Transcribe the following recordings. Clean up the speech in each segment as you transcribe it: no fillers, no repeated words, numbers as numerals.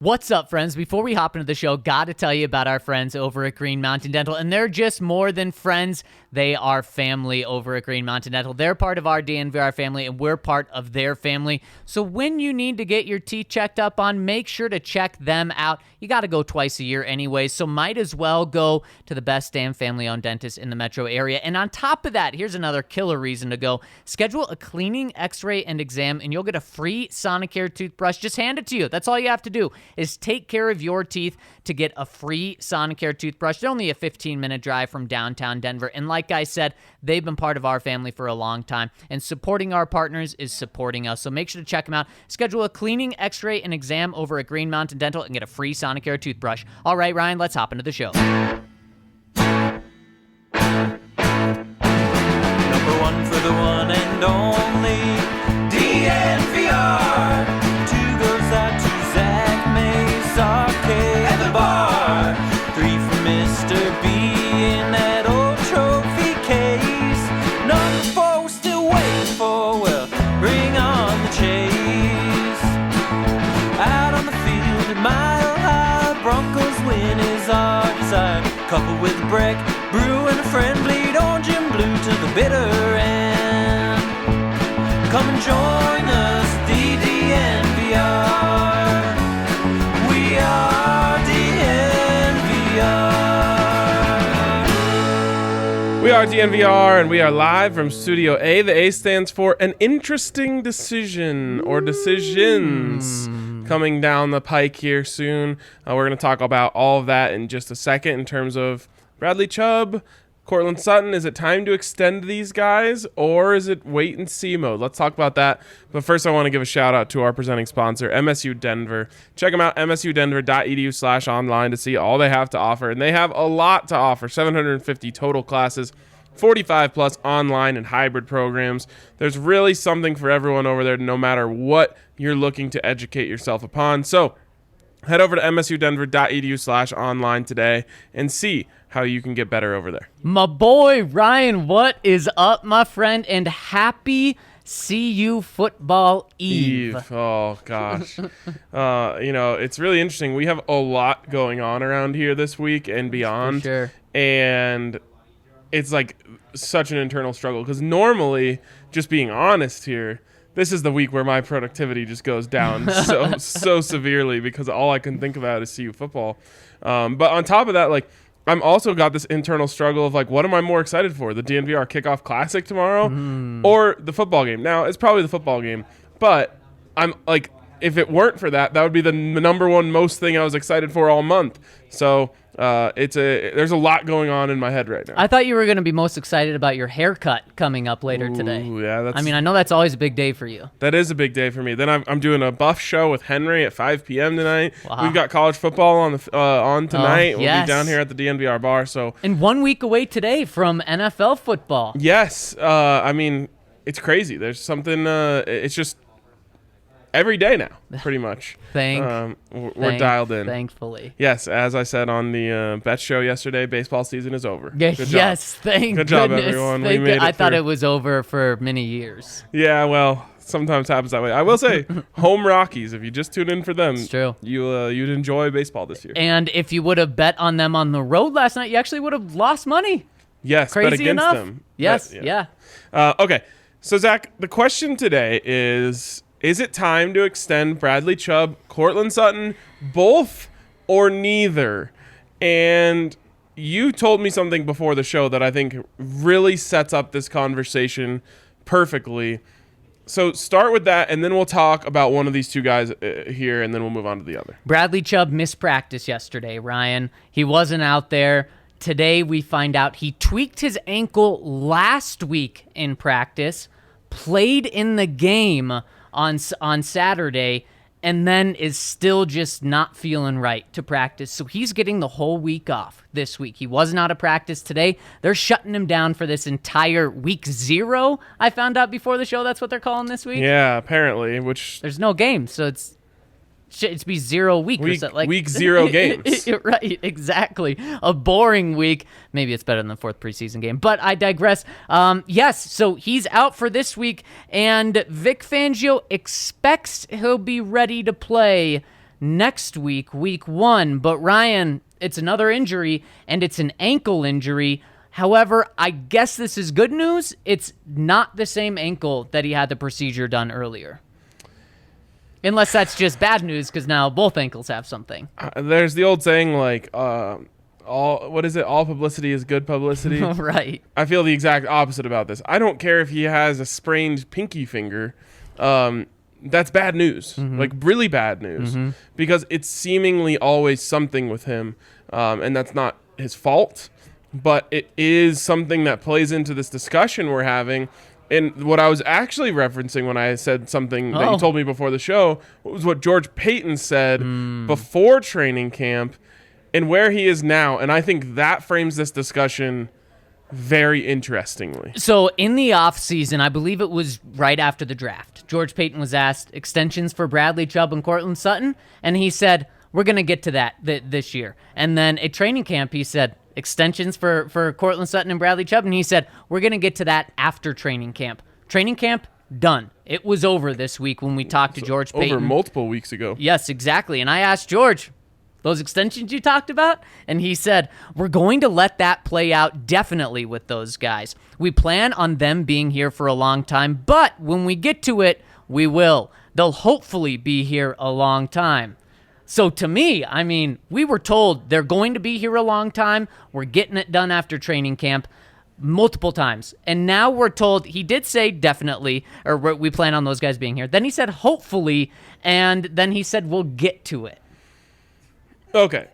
What's up, friends? Before we hop into the show, gotta tell you about our friends over at Green Mountain Dental, and they're just more than friends. They are family over at Green Mountain Dental. They're part of our DNVR family, and we're part of their family. So when you need to get your teeth checked up on, make sure to check them out. You gotta go twice a year anyway, so might as well go to the best damn family-owned dentist in the metro area. And on top of that, here's another killer reason to go. Schedule a cleaning, x-ray, and exam, and you'll get a free Sonicare toothbrush. Just hand it to you. That's all you have to do, is take care of your teeth to get a free Sonicare toothbrush. They're only a 15-minute drive from downtown Denver. And like I said, they've been part of our family for a long time. And supporting our partners is supporting us. So make sure to check them out. Schedule a cleaning, x-ray, and exam over at Green Mountain Dental and get a free Sonicare toothbrush. All right, Ryan, let's hop into the show. Number one for the one and only DNVR. Two goes out to Zach Mays, Arcade, and the bar. Three for Mr. B in that old trophy case. Number four we're still waiting for, well, bring on the chase. Out on the field at Mile High, Broncos win is our desire. Coupled with Breck, Brew, and a friend, bleed orange and blue to the bitter end. Come and join us, DNVR. We are DNVR. We are DNVR, and we are live from Studio A. The A stands for an interesting decision or decisions coming down the pike here soon. We're going to talk about all of that in just a second in terms of Bradley Chubb, Courtland Sutton. Is it time to extend these guys, or is it wait and see mode? Let's talk about that. But first, I want to give a shout out to our presenting sponsor, MSU Denver. Check them out, msudenver.edu/online to see all they have to offer. And they have a lot to offer, 750 total classes, 45 plus online and hybrid programs. There's really something for everyone over there, no matter what you're looking to educate yourself upon. So head over to msudenver.edu/online today and see how you can get better over there. My boy, Ryan, what is up, my friend? And happy CU Football Eve. Oh, gosh. It's really interesting. We have a lot going on around here this week and beyond. For sure. And it's like such an internal struggle because normally, just being honest here, this is the week where my productivity just goes down so severely because all I can think about is CU football. But on top of that, like, I'm also got this internal struggle of like, what am I more excited for? The DNVR Kickoff Classic tomorrow or the football game? Now, it's probably the football game, but I'm like, if it weren't for that, that would be the number one most thing I was excited for all month. So there's a lot going on in my head right now. I thought you were going to be most excited about your haircut coming up later today. Yeah, I know that's always a big day for you. That is a big day for me. Then I'm doing a Buff show with Henry at 5 p.m. tonight. Wow. We've got college football on tonight. Yes. We'll be down here at the DNVR bar. So, and 1 week away today from NFL football. Yes. It's crazy. There's something. It's just every day now, pretty much. We're dialed in. Thankfully. Yes, as I said on the Bet show yesterday, baseball season is over. Yes, Good job. Thank Good job, goodness. everyone. We made it I thought through. it was over for many years. Yeah, well, sometimes happens that way. I will say, home Rockies, if you just tune in for them, It's true. You'd enjoy baseball this year. And if you would have bet on them on the road last night, you actually would have lost money. Yes, Crazy bet against enough. them. Yes, Bet, yeah. Okay, so Zach, the question today is it time to extend Bradley Chubb, Courtland Sutton, both or neither? And you told me something before the show that I think really sets up this conversation perfectly. So start with that, and then we'll talk about one of these two guys here, and then we'll move on to the other. Bradley Chubb missed practice yesterday, Ryan. He wasn't out there. Today we find out he tweaked his ankle last week in practice, played in the game on Saturday, and then is still just not feeling right to practice. So he's getting the whole week off this week. He wasn't out of practice today. They're shutting him down for this entire week 0. I found out before the show that's what they're calling this week. Yeah, apparently, which There's no game, so it's be 0 week or something. Like, week 0 games. Right, exactly. A boring week. Maybe it's better than the 4th preseason game, but I digress. Yes, so he's out for this week, and Vic Fangio expects he'll be ready to play next week, week 1. But Ryan, it's another injury, and it's an ankle injury. However, I guess this is good news. It's not the same ankle that he had the procedure done earlier. Unless that's just bad news, because now both ankles have something. There's the old saying, like, all publicity is good publicity. Right. I feel the exact opposite about this. I don't care if he has a sprained pinky finger. That's bad news, like really bad news, because it's seemingly always something with him, and that's not his fault, but it is something that plays into this discussion we're having. And what I was actually referencing when I said something that you told me before the show was what George Payton said before training camp and where he is now. And I think that frames this discussion very interestingly. So in the offseason, I believe it was right after the draft, George Payton was asked extensions for Bradley Chubb and Cortland Sutton, and he said, we're going to get to that this year. And then at training camp, he said, extensions for Cortland Sutton and Bradley Chubb, and he said, we're going to get to that after training camp. Training camp, done. It was over this week when we talked to George Payton. Over multiple weeks ago. Yes, exactly. And I asked George, those extensions you talked about? And he said, we're going to let that play out definitely with those guys. We plan on them being here for a long time, but when we get to it, we will. They'll hopefully be here a long time. So to me, I mean, we were told they're going to be here a long time. We're getting it done after training camp multiple times. And now we're told, he did say definitely, or we plan on those guys being here. Then he said hopefully, and then he said we'll get to it. Okay.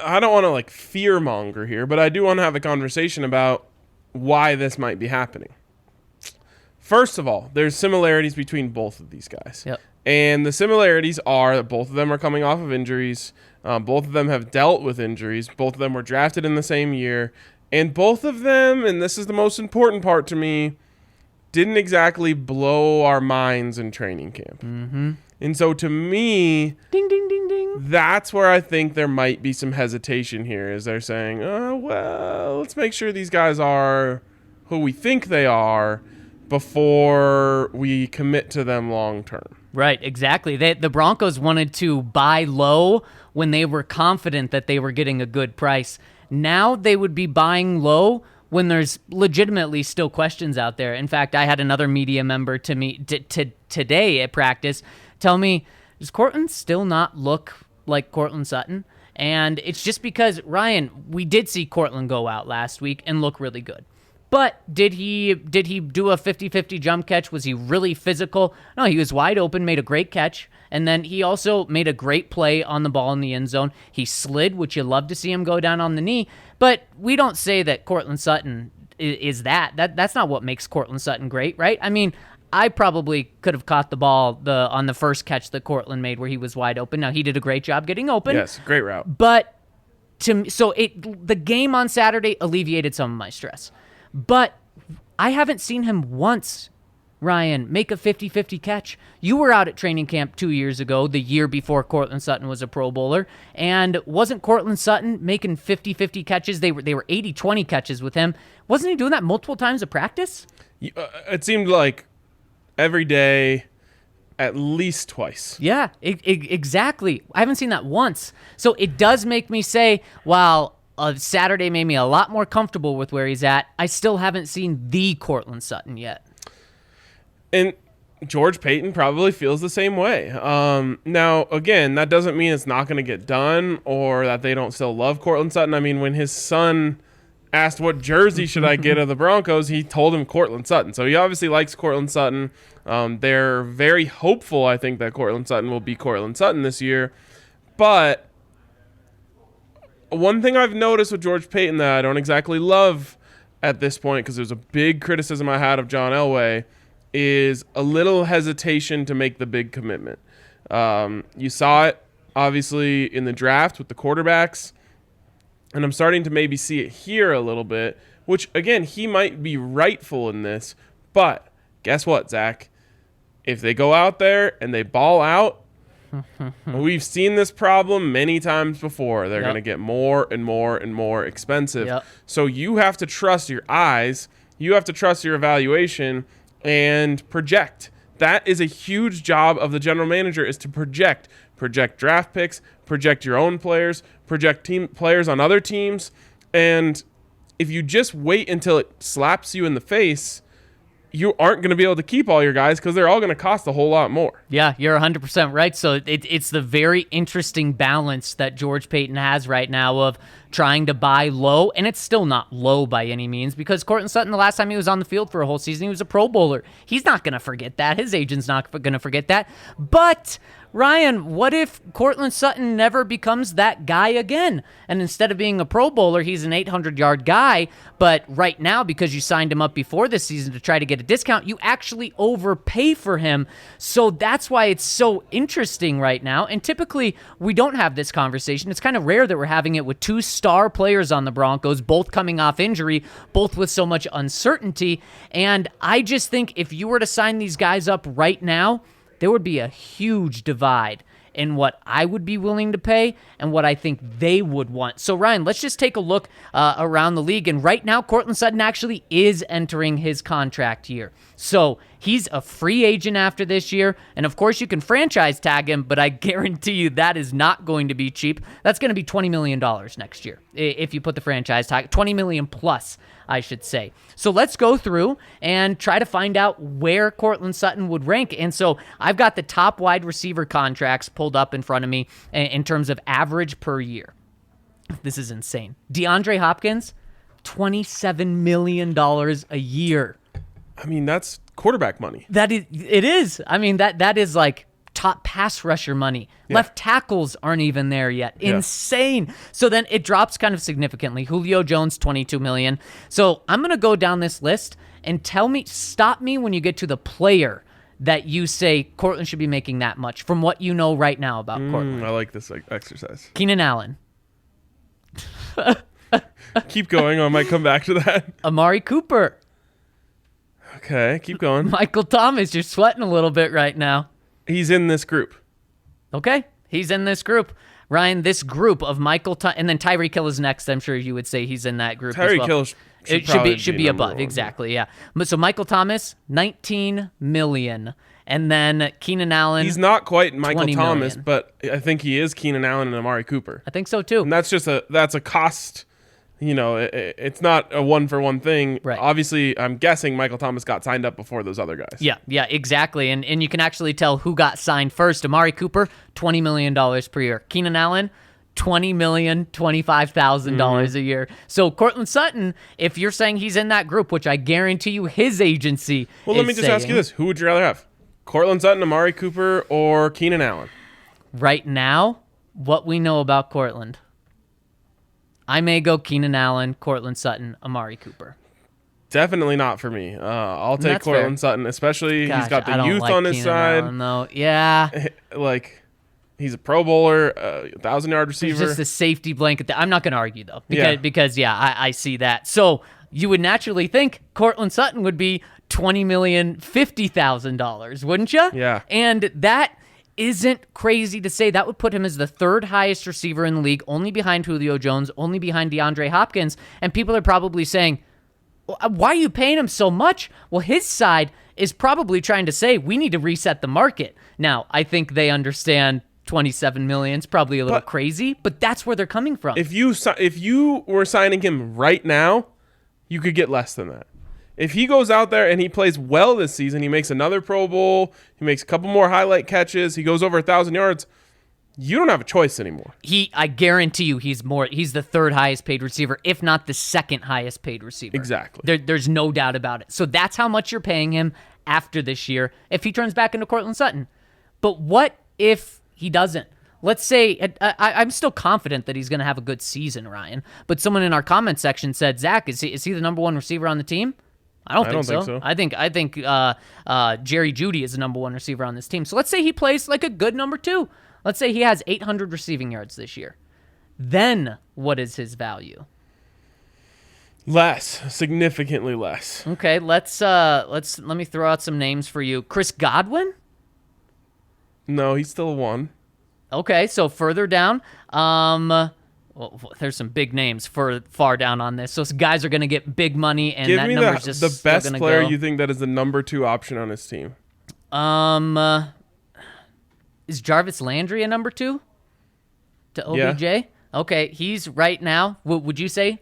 I don't want to like fear monger here, but I do want to have a conversation about why this might be happening. First of all, there's similarities between both of these guys. Yep. And the similarities are that both of them are coming off of injuries. Both of them have dealt with injuries. Both of them were drafted in the same year. And both of them, and this is the most important part to me, didn't exactly blow our minds in training camp. Mm-hmm. And so to me, ding, ding, ding, ding. That's where I think there might be some hesitation here, is they're saying, oh, well, let's make sure these guys are who we think they are before we commit to them long term. Right, exactly. The Broncos wanted to buy low when they were confident that they were getting a good price. Now they would be buying low when there's legitimately still questions out there. In fact, I had another media member to me today at practice tell me, does Cortland still not look like Cortland Sutton? And it's just because, Ryan, we did see Cortland go out last week and look really good. But did he do a 50-50 jump catch? Was he really physical? No, he was wide open, made a great catch, and then he also made a great play on the ball in the end zone. He slid, which you love to see him go down on the knee, but we don't say that Cortland Sutton is that. That's not what makes Cortland Sutton great, right? I mean, I probably could have caught the ball on the first catch that Cortland made where he was wide open. Now, he did a great job getting open. Yes, great route. But the game on Saturday alleviated some of my stress. But I haven't seen him once, Ryan, make a 50-50 catch. You were out at training camp 2 years ago, the year before Cortland Sutton was a Pro Bowler, and wasn't Cortland Sutton making 50-50 catches? They were 80-20 catches with him. Wasn't he doing that multiple times at practice? It seemed like every day, at least twice. Yeah, exactly. I haven't seen that once. So it does make me say, while Saturday made me a lot more comfortable with where he's at, I still haven't seen the Cortland Sutton yet. And George Payton probably feels the same way. Now, again, that doesn't mean it's not going to get done or that they don't still love Cortland Sutton. I mean, when his son asked what jersey should I get of the Broncos, he told him Cortland Sutton. So he obviously likes Cortland Sutton. They're very hopeful, I think, that Cortland Sutton will be Cortland Sutton this year. But one thing I've noticed with George Payton that I don't exactly love at this point, because there's a big criticism I had of John Elway, is a little hesitation to make the big commitment. You saw it, obviously, in the draft with the quarterbacks, and I'm starting to maybe see it here a little bit, which, again, he might be rightful in this, but guess what, Zach? If they go out there and they ball out, we've seen this problem many times before. They're going to get more and more and more expensive. Yep. So you have to trust your eyes. You have to trust your evaluation and project. That is a huge job of the general manager, is to project. project draft picks, project your own players, project team players on other teams. And if you just wait until it slaps you in the face, you aren't going to be able to keep all your guys because they're all going to cost a whole lot more. Yeah, you're 100% right. So it's the very interesting balance that George Paton has right now of trying to buy low, and it's still not low by any means because Courtland Sutton, the last time he was on the field for a whole season, he was a Pro Bowler. He's not going to forget that. His agent's not going to forget that. But Ryan, what if Courtland Sutton never becomes that guy again? And instead of being a Pro Bowler, he's an 800-yard guy, but right now, because you signed him up before this season to try to get a discount, you actually overpay for him. So that's why it's so interesting right now. And typically, we don't have this conversation. It's kind of rare that we're having it with two star players on the Broncos, both coming off injury, both with so much uncertainty. And I just think if you were to sign these guys up right now, there would be a huge divide in what I would be willing to pay and what I think they would want. So, Ryan, let's just take a look around the league. And right now, Courtland Sutton actually is entering his contract year. So he's a free agent after this year. And, of course, you can franchise tag him, but I guarantee you that is not going to be cheap. That's going to be $20 million next year if you put the franchise tag, $20 million plus, I should say. So let's go through and try to find out where Courtland Sutton would rank. And so I've got the top wide receiver contracts pulled up in front of me in terms of average per year. This is insane. DeAndre Hopkins, $27 million a year. I mean, that's quarterback money. It is. I mean, that is like top pass rusher money. Yeah. Left tackles aren't even there yet. Yeah. Insane. So then it drops kind of significantly. Julio Jones, $22 million. So I'm going to go down this list and stop me when you get to the player that you say Courtland should be making that much from what you know right now about Courtland. I like this exercise. Keenan Allen. Keep going. I might come back to that. Amari Cooper. Okay, keep going. Michael Thomas, you're sweating a little bit right now. He's in this group. Okay, he's in this group. Ryan, this group of Michael Thomas, and then Tyreek Hill is next. I'm sure you would say he's in that group as well. Tyreek Hill should be above. Exactly, yeah. So Michael Thomas, $19 million. And then Keenan Allen. He's not quite Michael Thomas, million. but I think he is Keenan Allen and Amari Cooper. I think so too. And that's a cost. You know, it's not a one-for-one thing. Right. Obviously, I'm guessing Michael Thomas got signed up before those other guys. Yeah, exactly. And you can actually tell who got signed first. Amari Cooper, $20 million per year. Keenan Allen, $20,025,000 a year. So Courtland Sutton, if you're saying he's in that group, which I guarantee you his agency Well, let me just ask you this. Who would you rather have? Courtland Sutton, Amari Cooper, or Keenan Allen? Right now, what we know about Courtland, I may go Keenan Allen, Courtland Sutton, Amari Cooper. Definitely not for me. I'll take Courtland Sutton, especially he's got the youth on his side. No, yeah. Like, he's a Pro Bowler, 1,000-yard receiver. He's just a safety blanket. I'm not going to argue, though, because I see that. So you would naturally think Courtland Sutton would be $20,050,000, wouldn't you? Yeah. And that isn't crazy to say. That would put him as the third highest receiver in the league, only behind Julio Jones, only behind DeAndre Hopkins. And people are probably saying, why are you paying him so much? Well, his side is probably trying to say, we need to reset the market. Now, I think they understand $27 million is probably a little crazy, but that's where they're coming from. If you were signing him right now, you could get less than that. If he goes out there and he plays well this season, he makes another Pro Bowl, he makes a couple more highlight catches, he goes over 1,000 yards, you don't have a choice anymore. I guarantee you he's the third highest paid receiver, if not the second highest paid receiver. Exactly. There's no doubt about it. So that's how much you're paying him after this year if he turns back into Courtland Sutton. But what if he doesn't? Let's say, I'm still confident that he's going to have a good season, Ryan. But someone in our comment section said, Zach, is he the number one receiver on the team? I don't think so. I think Jerry Jeudy is the number one receiver on this team. So let's say he plays like a good number two. Let's say he has 800 receiving yards this year. Then what is his value? Less, significantly less. Okay, let me throw out some names for you. Chris Godwin? No, he's still a one. Okay, so further down, well, there's some big names far down on this. So guys are going to get big money, and that number's just the best player go. you think that is the number two option on his team. is Jarvis Landry a number 2 to OBJ? Yeah. Okay, he's right now. Would you say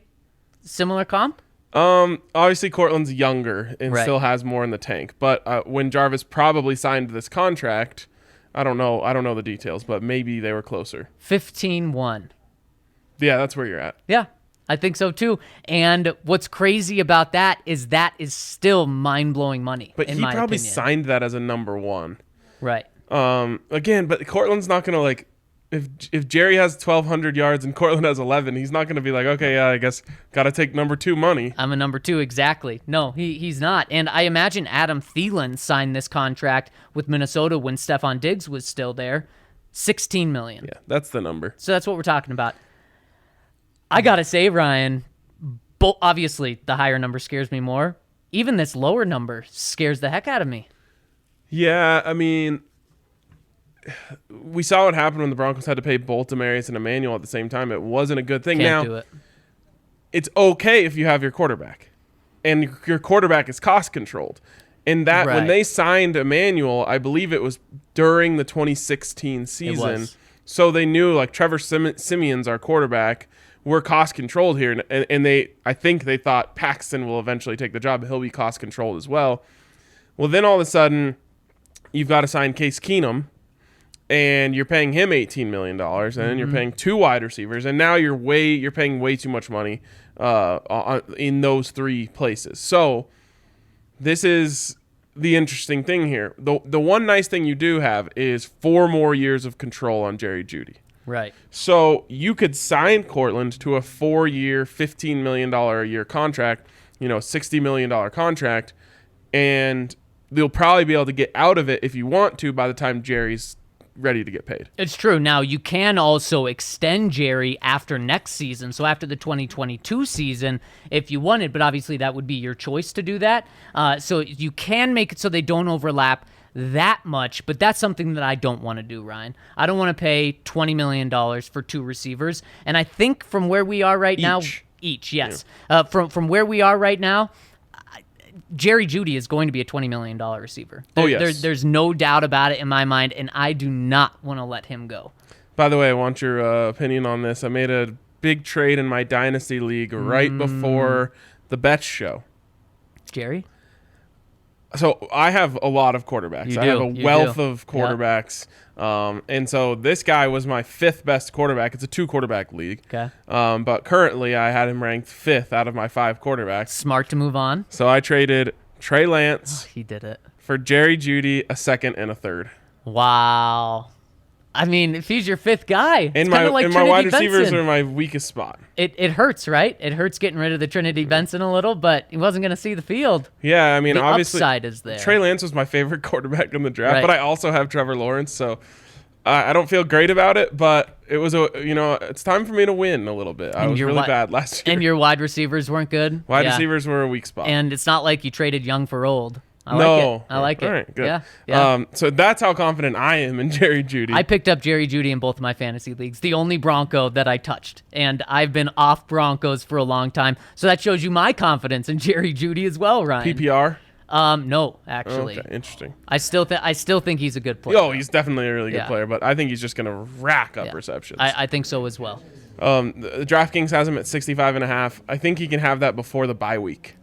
similar comp? Obviously Cortland's younger and Right. still has more in the tank. But when Jarvis probably signed this contract, I don't know the details, but maybe they were closer. 15-1. Yeah, that's where you're at. Yeah, I think so too. And what's crazy about that is still mind-blowing money. But in he my probably opinion. signed that as a number 1. Right. Again, but Cortland's not gonna like if Jerry has 1,200 yards and Cortland has 11, he's not gonna be like, okay, yeah, I guess gotta take number 2 money. I'm a number 2, exactly. No, he's not. And I imagine Adam Thielen signed this contract with Minnesota when Stephon Diggs was still there. $16 million. Yeah, that's the number. So that's what we're talking about. I gotta say, Ryan, obviously the higher number scares me more. Even this lower number scares the heck out of me. Yeah, I mean, we saw what happened when the Broncos had to pay both Demaryius and Emmanuel at the same time. It wasn't a good thing. Can't Now, do it. it's okay if you have your quarterback, and your quarterback is cost controlled. And that when Right. they signed Emmanuel, I believe it was during the 2016 season. was. So they knew like Trevor Simeon's our quarterback. We're cost controlled here, and I think they thought Paxton will eventually take the job. He'll be cost controlled as well. Well, then all of a sudden, you've got to sign Case Keenum, and you're paying him $18 million, and then you're paying 2 wide receivers, and now you're paying way too much money in those 3 places. So this is the interesting thing here. The one nice thing you do have is 4 more years of control on Jerry Jeudy. Right. So you could sign Cortland to a 4-year, $15 million a year contract, $60 million contract, and they'll probably be able to get out of it if you want to by the time Jerry's ready to get paid. It's true. Now, you can also extend Jerry after next season, so after the 2022 season, if you wanted, but obviously that would be your choice to do that. So you can make it so they don't overlap that much, but that's something that I don't want to do, Ryan. I don't want to pay $20 million for 2 receivers, and I think from where we are right now... Each, yes. Yeah. From where we are right now, Jerry Jeudy is going to be a $20 million receiver. There's no doubt about it in my mind, and I do not want to let him go. By the way, I want your opinion on this. I made a big trade in my Dynasty League right before the bets show. Jerry? So I have a lot of quarterbacks. I have a wealth of quarterbacks. Yep. And so this guy was my 5th best quarterback. It's a 2-quarterback league. Okay. But currently I had him ranked 5th out of my 5 quarterbacks. Smart to move on. So I traded Trey Lance He did it. for Jerry Jeudy, a 2nd and a 3rd. Wow. I mean, if he's your 5th guy, And it's kind of like my wide Trinity receivers Benson. are my weakest spot. It hurts, right? It hurts getting rid of the Trinity Benson a little, but he wasn't going to see the field. Yeah, I mean, The obviously upside is there. Trey Lance was my favorite quarterback in the draft, Right. but I also have Trevor Lawrence, so I don't feel great about it. But it was it's time for me to win a little bit. I was really bad last year. And your wide receivers weren't good? Wide Yeah. receivers were a weak spot. And it's not like you traded young for old. I like it. All right, good. Yeah. So that's how confident I am in Jerry Jeudy. I picked up Jerry Jeudy in both of my fantasy leagues, the only Bronco that I touched. And I've been off Broncos for a long time. So that shows you my confidence in Jerry Jeudy as well, Ryan. PPR? No, actually. Okay, interesting. I still think he's a good player. Oh, he's definitely a really good Yeah. player, but I think he's just going to rack up Yeah. receptions. I think so as well. The DraftKings has him at 65.5. I think he can have that before the bye week.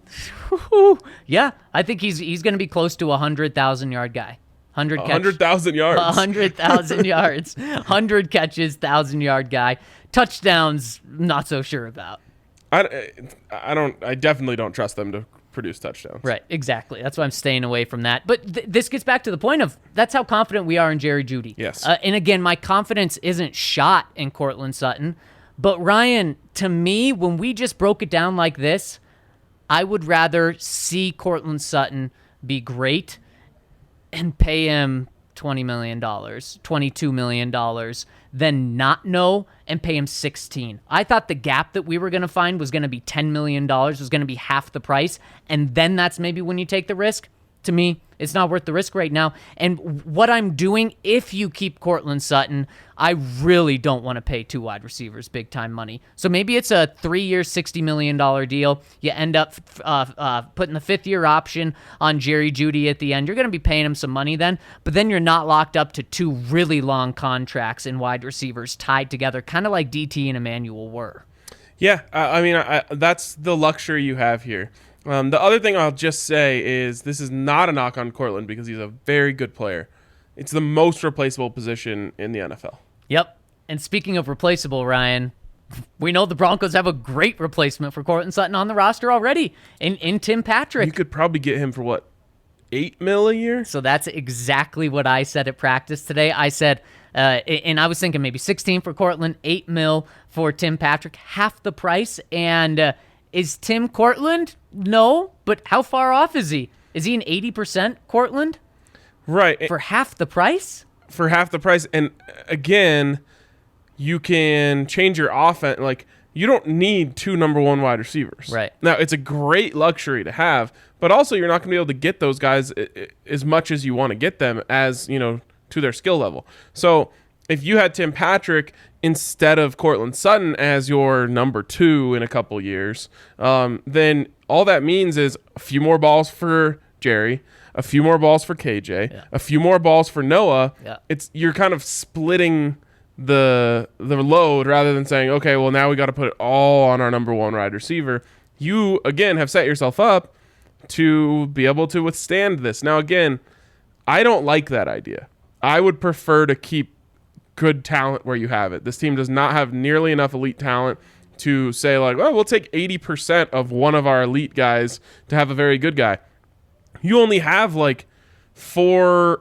Yeah, I think he's going to be close to 100,000 yard guy. 100,000 yards. 100,000 yards. 100 catches, 1,000-yard guy. Touchdowns, not so sure about. I definitely don't trust them to produce touchdowns. Right, exactly. That's why I'm staying away from that. But this gets back to the point of that's how confident we are in Jerry Jeudy. Yes. And again, my confidence isn't shot in Cortland Sutton. But Ryan, to me, when we just broke it down like this, I would rather see Cortland Sutton be great and pay him $20 million, $22 million, than not know and pay him $16. I thought the gap that we were going to find was going to be $10 million, was going to be half the price, and then that's maybe when you take the risk. to me, it's not worth the risk right now. And what I'm doing, if you keep Cortland Sutton, I really don't want to pay 2 wide receivers big-time money. So maybe it's a 3-year, $60 million deal. You end up putting the 5th-year option on Jerry Jeudy at the end. You're going to be paying him some money then, but then you're not locked up to 2 really long contracts in wide receivers tied together, kind of like DT and Emmanuel were. Yeah, I mean, that's the luxury you have here. The other thing I'll just say is this is not a knock on Cortland because he's a very good player. It's the most replaceable position in the NFL. Yep. And speaking of replaceable, Ryan, we know the Broncos have a great replacement for Cortland Sutton on the roster already in Tim Patrick. You could probably get him for, what, $8 million a year? So that's exactly what I said at practice today. I said, and I was thinking maybe 16 for Cortland, $8 million for Tim Patrick, half the price. And is Tim Cortland? No, but how far off is he? Is he an 80% Cortland? Right. For half the price? For half the price. And again, you can change your offense. Like, you don't need 2 number 1 wide receivers. Right. Now, it's a great luxury to have, but also you're not going to be able to get those guys as much as you want to get them as, to their skill level. So if you had Tim Patrick instead of Cortland Sutton as your number 2 in a couple years, then all that means is a few more balls for Jerry, a few more balls for KJ, a few more balls for Noah. Yeah. You're kind of splitting the load rather than saying, okay, well, now we got to put it all on our number 1 wide receiver. You, again, have set yourself up to be able to withstand this. Now, again, I don't like that idea. I would prefer to keep good talent where you have it. This team does not have nearly enough elite talent to say, like, well, we'll take 80% of one of our elite guys to have a very good guy. You only have, like, 1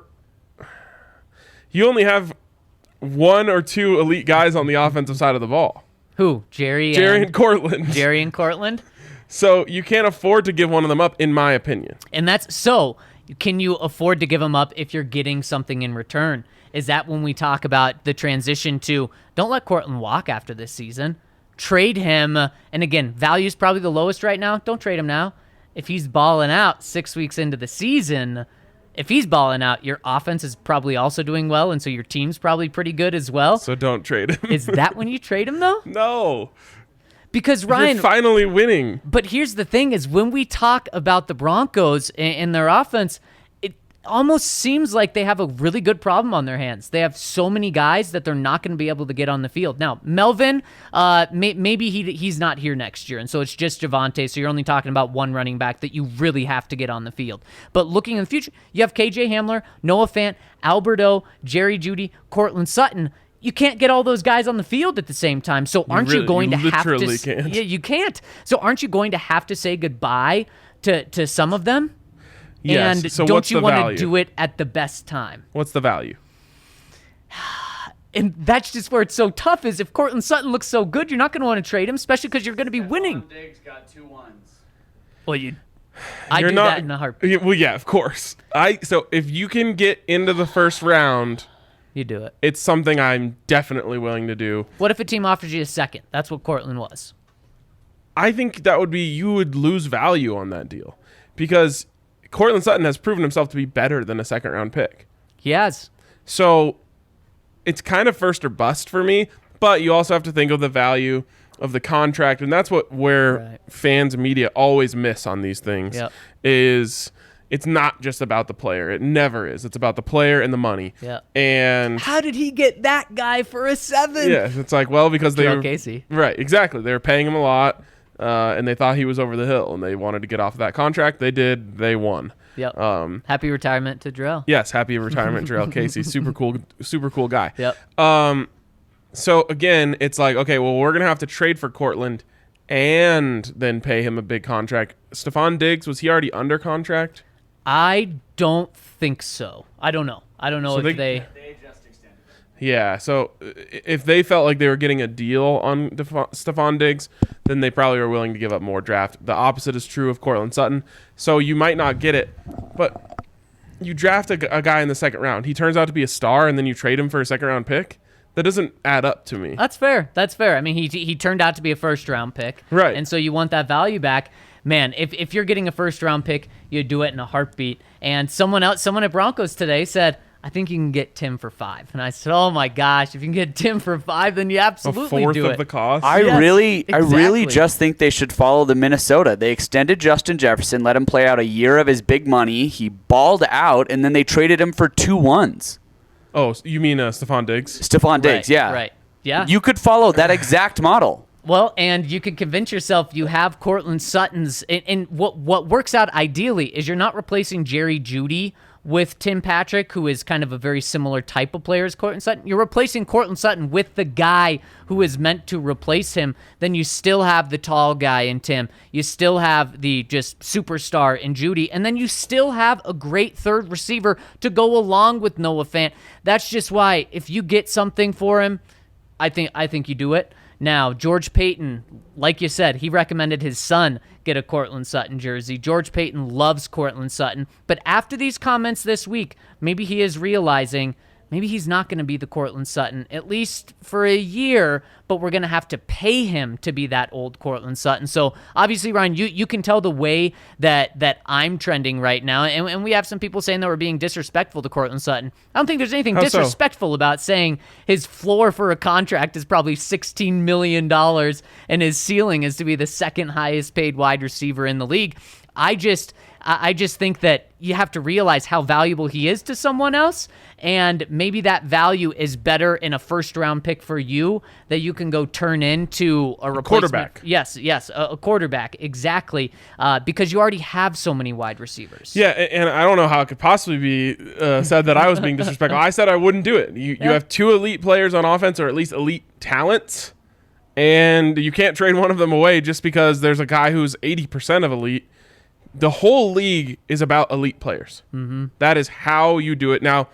or 2 elite guys on the offensive side of the ball. Who? Jerry and Cortland. Jerry and Cortland? So you can't afford to give one of them up, in my opinion. And that's so. Can you afford to give them up if you're getting something in return? Is that when we talk about the transition to don't let Cortland walk after this season? Trade him. And again, value's probably the lowest right now. Don't trade him now. If he's balling out 6 weeks into the season, if he's balling out, your offense is probably also doing well, and so your team's probably pretty good as well. So don't trade him. Is that when you trade him, though? No. Because, Ryan... You're finally winning. But here's the thing is when we talk about the Broncos and their offense, it almost seems like they have a really good problem on their hands. They have so many guys that they're not going to be able to get on the field. Now, Melvin, maybe he's not here next year, and so it's just Javonte, so you're only talking about 1 running back that you really have to get on the field. But looking in the future, you have KJ Hamler, Noah Fant, Alberto, Jerry Jeudy, Cortland Sutton. You can't get all those guys on the field at the same time. So aren't you going to have to... Can't. Yeah, you can't. So aren't you going to have to say goodbye to some of them? Yes. And so don't you want value? to do it at the best time? What's the value? And that's just where it's so tough is if Cortland Sutton looks so good, you're not going to want to trade him, especially because you're going to be winning. Diggs got 2 ones. Well, I do that in a heartbeat. Well, yeah, of course. So if you can get into the first round... You do it. It's something I'm definitely willing to do. What if a team offers you a second? That's what Cortland was. I think that would be, you would lose value on that deal because Cortland Sutton has proven himself to be better than a 2nd round pick. He has. So it's kind of first or bust for me, but you also have to think of the value of the contract. And that's where fans and media always miss on these things is it's not just about the player. It never is. It's about the player and the money. Yeah. And how did he get that guy for a 7? Yeah, it's like, well, because they were Casey. Right, exactly. They were paying him a lot, and they thought he was over the hill, and they wanted to get off of that contract. They did. They won. Yep. Happy retirement to Jarrell. Yes, happy retirement, Jarrell Casey. Super cool guy. Yep. So again, it's like, okay, well, we're gonna have to trade for Cortland and then pay him a big contract. Stephon Diggs, was he already under contract? I don't think so. I don't know. So if they They just extended it. Yeah, so if they felt like they were getting a deal on Stephon Diggs, then they probably were willing to give up more draft. The opposite is true of Cortland Sutton. So you might not get it, but you draft a guy in the 2nd round. He turns out to be a star, and then you trade him for a 2nd round pick. That doesn't add up to me. That's fair. That's fair. I mean, he turned out to be a first-round pick. Right. And so you want that value back. Man, if you're getting a first-round pick, you do it in a heartbeat. And someone at Broncos today said, I think you can get Tim for 5. And I said, oh my gosh, if you can get Tim for 5, then you absolutely a fourth do it. of the cost. I Yes, really exactly. just think they should follow the Minnesota. They extended Justin Jefferson, let him play out a year of his big money. He balled out, and then they traded him for 2 1s. Oh, you mean Stephon Diggs? Stephon Diggs, Right, yeah. Right. Yeah. You could follow that exact model. Well, and you could convince yourself you have Cortland Sutton's, and what works out ideally is you're not replacing Jerry Jeudy with Tim Patrick, who is kind of a very similar type of player as Cortland Sutton. You're replacing Cortland Sutton with the guy who is meant to replace him. Then you still have the tall guy in Tim. You still have the just superstar in Jeudy. And then you still have a great third receiver to go along with Noah Fant. That's just why if you get something for him, I think you do it. Now, George Payton, like you said, he recommended his son get a Cortland Sutton jersey. George Payton loves Cortland Sutton. But after these comments this week, maybe he is realizing maybe he's not going to be the Cortland Sutton, at least for a year, but we're going to have to pay him to be that old Cortland Sutton. So obviously, Ryan, you can tell the way that I'm trending right now, and we have some people saying that we're being disrespectful to Cortland Sutton. I don't think there's anything How so? disrespectful about saying his floor for a contract is probably $16 million and his ceiling is to be the second highest paid wide receiver in the league. I just think that you have to realize how valuable he is to someone else, and maybe that value is better in a first-round pick for you that you can go turn into a replacement. Quarterback. Yes, a quarterback, exactly, because you already have so many wide receivers. Yeah, and I don't know how it could possibly be said that I was being disrespectful. I said I wouldn't do it. You have 2 elite players on offense, or at least elite talents, and you can't trade one of them away just because there's a guy who's 80% of elite. The whole league is about elite players. Mm-hmm. That is how you do it. Now,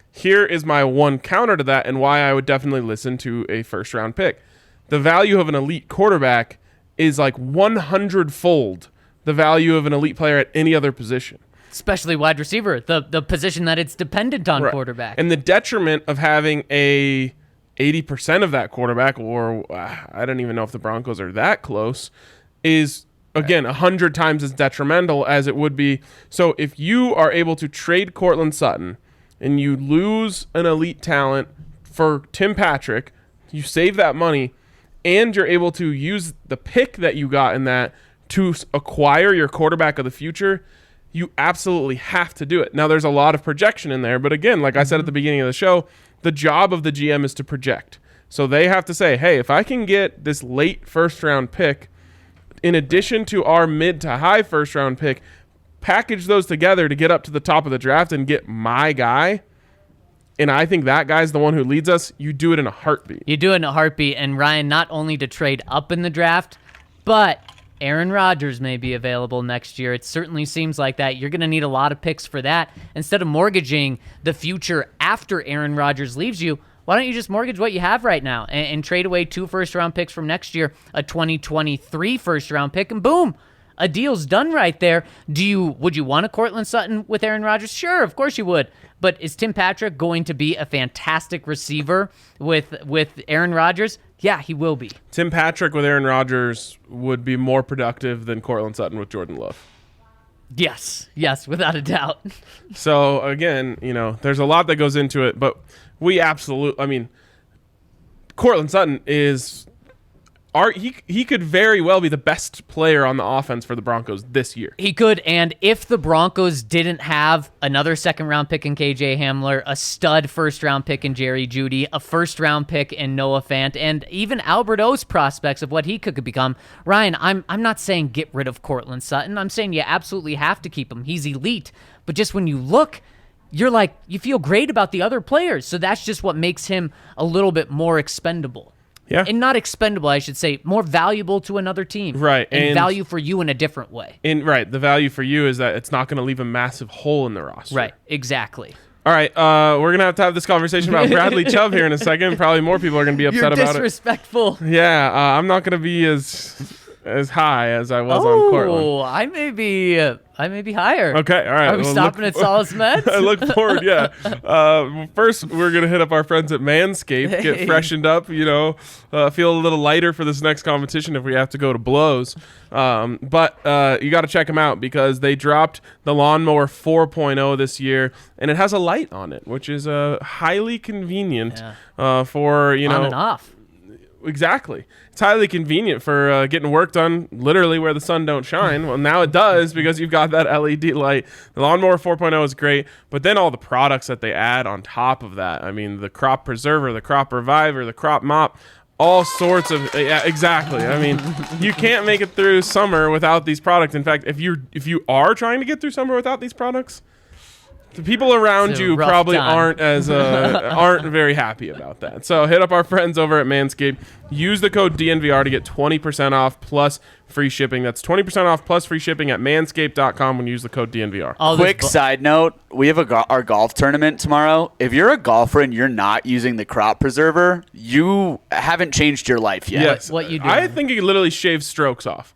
here is my one counter to that and why I would definitely listen to a first-round pick. The value of an elite quarterback is like 100-fold the value of an elite player at any other position. Especially wide receiver, the position that it's dependent on Right. quarterback. And the detriment of having a 80% of that quarterback, or I don't even know if the Broncos are that close, is again 100 times as detrimental as it would be. So if you are able to trade Cortland Sutton and you lose an elite talent for Tim Patrick, you save that money, and you're able to use the pick that you got in that to acquire your quarterback of the future, you absolutely have to do it. Now, there's a lot of projection in there, but again, like I said at the beginning of the show, the job of the GM is to project. So they have to say, hey, if I can get this late first-round pick in addition to our mid to high first-round pick, package those together to get up to the top of the draft and get my guy, and I think that guy's the one who leads us, you do it in a heartbeat. You do it in a heartbeat, and Ryan, not only to trade up in the draft, but Aaron Rodgers may be available next year. It certainly seems like that. You're going to need a lot of picks for that. Instead of mortgaging the future after Aaron Rodgers leaves you, why don't you just mortgage what you have right now and trade away 2 first-round picks from next year, a 2023 first-round pick, and boom, a deal's done right there. Would you want a Cortland Sutton with Aaron Rodgers? Sure, of course you would. But is Tim Patrick going to be a fantastic receiver with Aaron Rodgers? Yeah, he will be. Tim Patrick with Aaron Rodgers would be more productive than Cortland Sutton with Jordan Love. Yes, without a doubt. So, again, there's a lot that goes into it, but Cortland Sutton is he could very well be the best player on the offense for the Broncos this year. He could, and if the Broncos didn't have another second-round pick in KJ Hamler, a stud first-round pick in Jerry Jeudy, a first-round pick in Noah Fant, and even Albert O's prospects of what he could become, Ryan, I'm not saying get rid of Cortland Sutton. I'm saying you absolutely have to keep him. He's elite. But just when you look, you feel great about the other players. So that's just what makes him a little bit more expendable. Yeah. And not expendable, I should say, more valuable to another team. Right. And value for you in a different way. The value for you is that it's not going to leave a massive hole in the roster. Right, exactly. All right, we're going to have this conversation about Bradley Chubb here in a second. Probably more people are going to be upset about it. You're disrespectful. Yeah, I'm not going to be as as high as I was on Cortland. Oh, I may be higher. Okay, all right. Are we stopping at Solace Meds? I look forward, yeah. First, we're going to hit up our friends at Manscaped, get freshened up, feel a little lighter for this next competition if we have to go to blows. But you got to check them out because they dropped the Lawnmower 4.0 this year, and it has a light on it, which is highly convenient for, On and off. Exactly. It's highly convenient for getting work done literally where the sun don't shine. Well, now it does because you've got that LED light. The Lawnmower 4.0 is great, but then all the products that they add on top of that. I mean, the Crop Preserver, the Crop Reviver, the Crop Mop, all sorts of exactly. I mean, you can't make it through summer without these products. In fact, if you are trying to get through summer without these products, the people around you probably time. aren't very happy about that. So hit up our friends over at Manscaped. Use the code DNVR to get 20% off plus free shipping. That's 20% off plus free shipping at manscaped.com when you use the code DNVR. Quick side note, we have our golf tournament tomorrow. If you're a golfer and you're not using the Crop Preserver, you haven't changed your life yet. Yes. What you do? I think you can literally shave strokes off.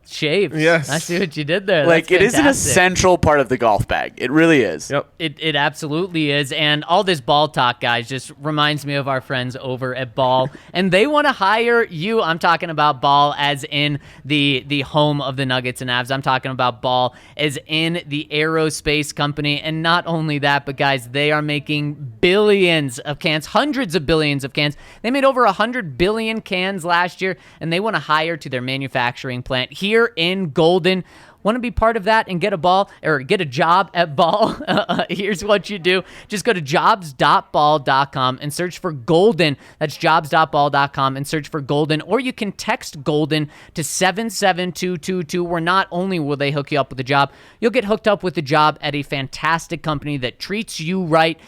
Shaves. Yes. I see what you did there. Like, That's it is an fantastic. essential part of the golf bag. It really is. Yep. It absolutely is. And all this ball talk, guys, just reminds me of our friends over at Ball. And they want to hire you. I'm talking about Ball as in the home of the Nuggets and Avs. I'm talking about Ball as in the aerospace company. And not only that, but guys, they are making billions of cans, hundreds of billions of cans. They made over 100 billion cans last year, and they want to hire to their manufacturing plant here in Golden. Want to be part of that and get a job at Ball? Here's what you do. Just go to jobs.ball.com and search for Golden. That's jobs.ball.com and search for Golden. Or you can text Golden to 77222, where not only will they hook you up with a job, you'll get hooked up with a job at a fantastic company that treats you right,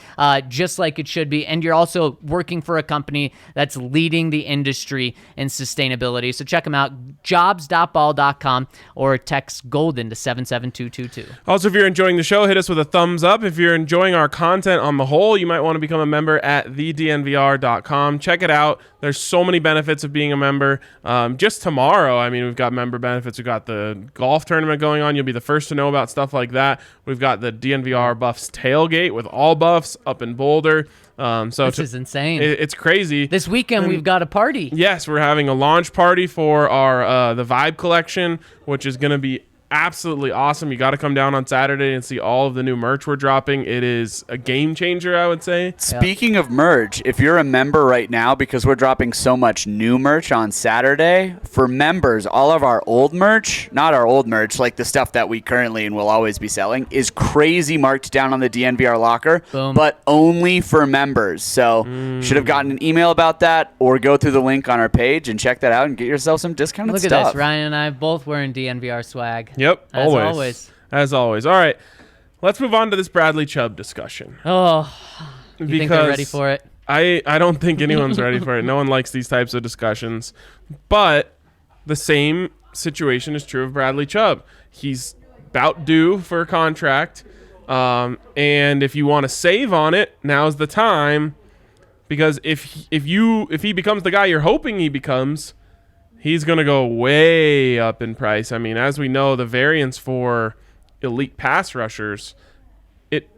just like it should be. And you're also working for a company that's leading the industry in sustainability. So check them out, jobs.ball.com, or text Golden to 77222. Also, if you're enjoying the show, hit us with a thumbs up. If you're enjoying our content on the whole, you might want to become a member at thednvr.com. Check it out. There's so many benefits of being a member. Just tomorrow, I mean, we've got member benefits. We've got the golf tournament going on. You'll be the first to know about stuff like that. We've got the DNVR Buffs tailgate with all Buffs up in Boulder. This is insane. It's crazy. This weekend, we've got a party. Yes, we're having a launch party for our the Vibe collection, which is going to be absolutely awesome. You got to come down on Saturday and see all of the new merch we're dropping. It is a game changer, I would say. Speaking of merch, if you're a member right now, because we're dropping so much new merch on Saturday, for members, all of our old merch, not our old merch, like the stuff that we currently and will always be selling, is crazy marked down on the DNVR locker, Boom. but only for members. So should have gotten an email about that, or go through the link on our page and check that out and get yourself some discounted Look stuff. at this. Ryan and I both wearing DNVR swag. Yep, As always. As always. All right, let's move on to this Bradley Chubb discussion. Oh, you think they're ready for it? I don't think anyone's ready for it. No one likes these types of discussions. But the same situation is true of Bradley Chubb. He's about due for a contract. And if you want to save on it, now's the time. Because if he becomes the guy you're hoping he becomes, he's going to go way up in price. I mean, as we know, the variance for elite pass rushers, it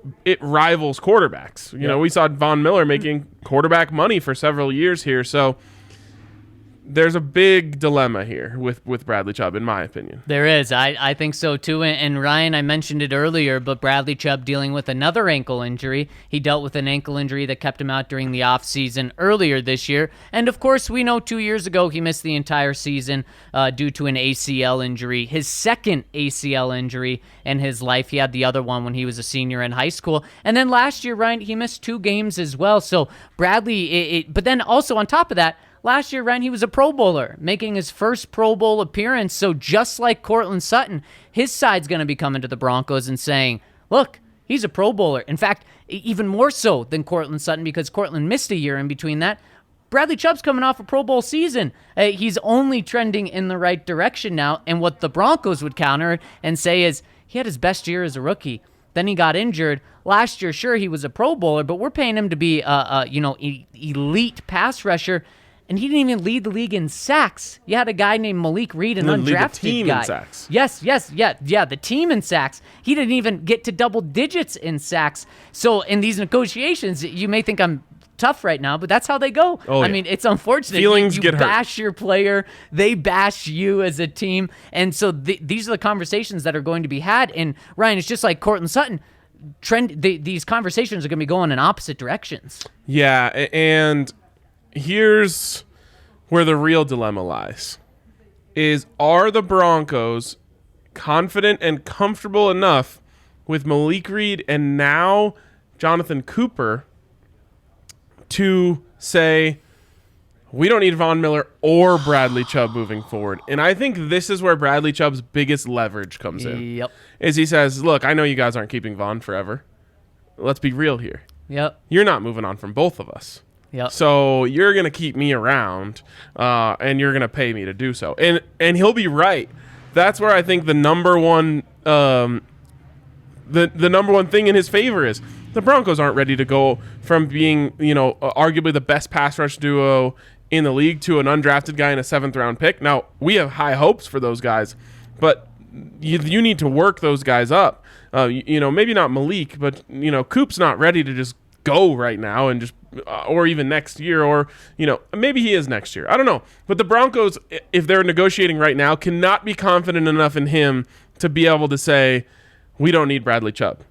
rivals quarterbacks. You know, we saw Von Miller making quarterback money for several years here. So there's a big dilemma here with Bradley Chubb, in my opinion. There is. I think so, too. And Ryan, I mentioned it earlier, but Bradley Chubb dealing with another ankle injury. He dealt with an ankle injury that kept him out during the offseason earlier this year. And, of course, we know 2 years ago he missed the entire season due to an ACL injury, his second ACL injury in his life. He had the other one when he was a senior in high school. And then last year, Ryan, he missed 2 games as well. So Bradley, but then also on top of that, last year, Ryan, he was a Pro Bowler, making his first Pro Bowl appearance. So just like Courtland Sutton, his side's going to be coming to the Broncos and saying, look, he's a Pro Bowler. In fact, even more so than Courtland Sutton, because Courtland missed a year in between that. Bradley Chubb's coming off a Pro Bowl season. He's only trending in the right direction now. And what the Broncos would counter and say is, he had his best year as a rookie. Then he got injured. Last year, sure, he was a Pro Bowler, but we're paying him to be a elite pass rusher. And he didn't even lead the league in sacks. You had a guy named Malik Reed, an And then lead the undrafted team guy. in sacks. Yes, the team in sacks. He didn't even get to double digits in sacks. So in these negotiations, you may think I'm tough right now, but that's how they go. Oh, I yeah. mean, it's unfortunate. Feelings you get hurt. bash your player, they bash you as a team, and so these are the conversations that are going to be had. And Ryan, it's just like Courtland Sutton. These conversations are going to be going in opposite directions. Yeah, and here's where the real dilemma lies. Are the Broncos confident and comfortable enough with Malik Reed and now Jonathan Cooper to say, we don't need Von Miller or Bradley Chubb moving forward? And I think this is where Bradley Chubb's biggest leverage comes in. Yep. Is he says, look, I know you guys aren't keeping Von forever. Let's be real here. Yep. You're not moving on from both of us. Yep. So you're going to keep me around, and you're going to pay me to do so. And he'll be right. That's where I think the number one the number one thing in his favor is the Broncos aren't ready to go from being, arguably the best pass rush duo in the league to an undrafted guy in a 7th-round pick. Now, we have high hopes for those guys, but you need to work those guys up. Maybe not Malik, but, Coop's not ready to just go right now and just or even next year, or maybe he is next year. I don't know. But the Broncos, if they're negotiating right now, cannot be confident enough in him to be able to say, we don't need Bradley Chubb.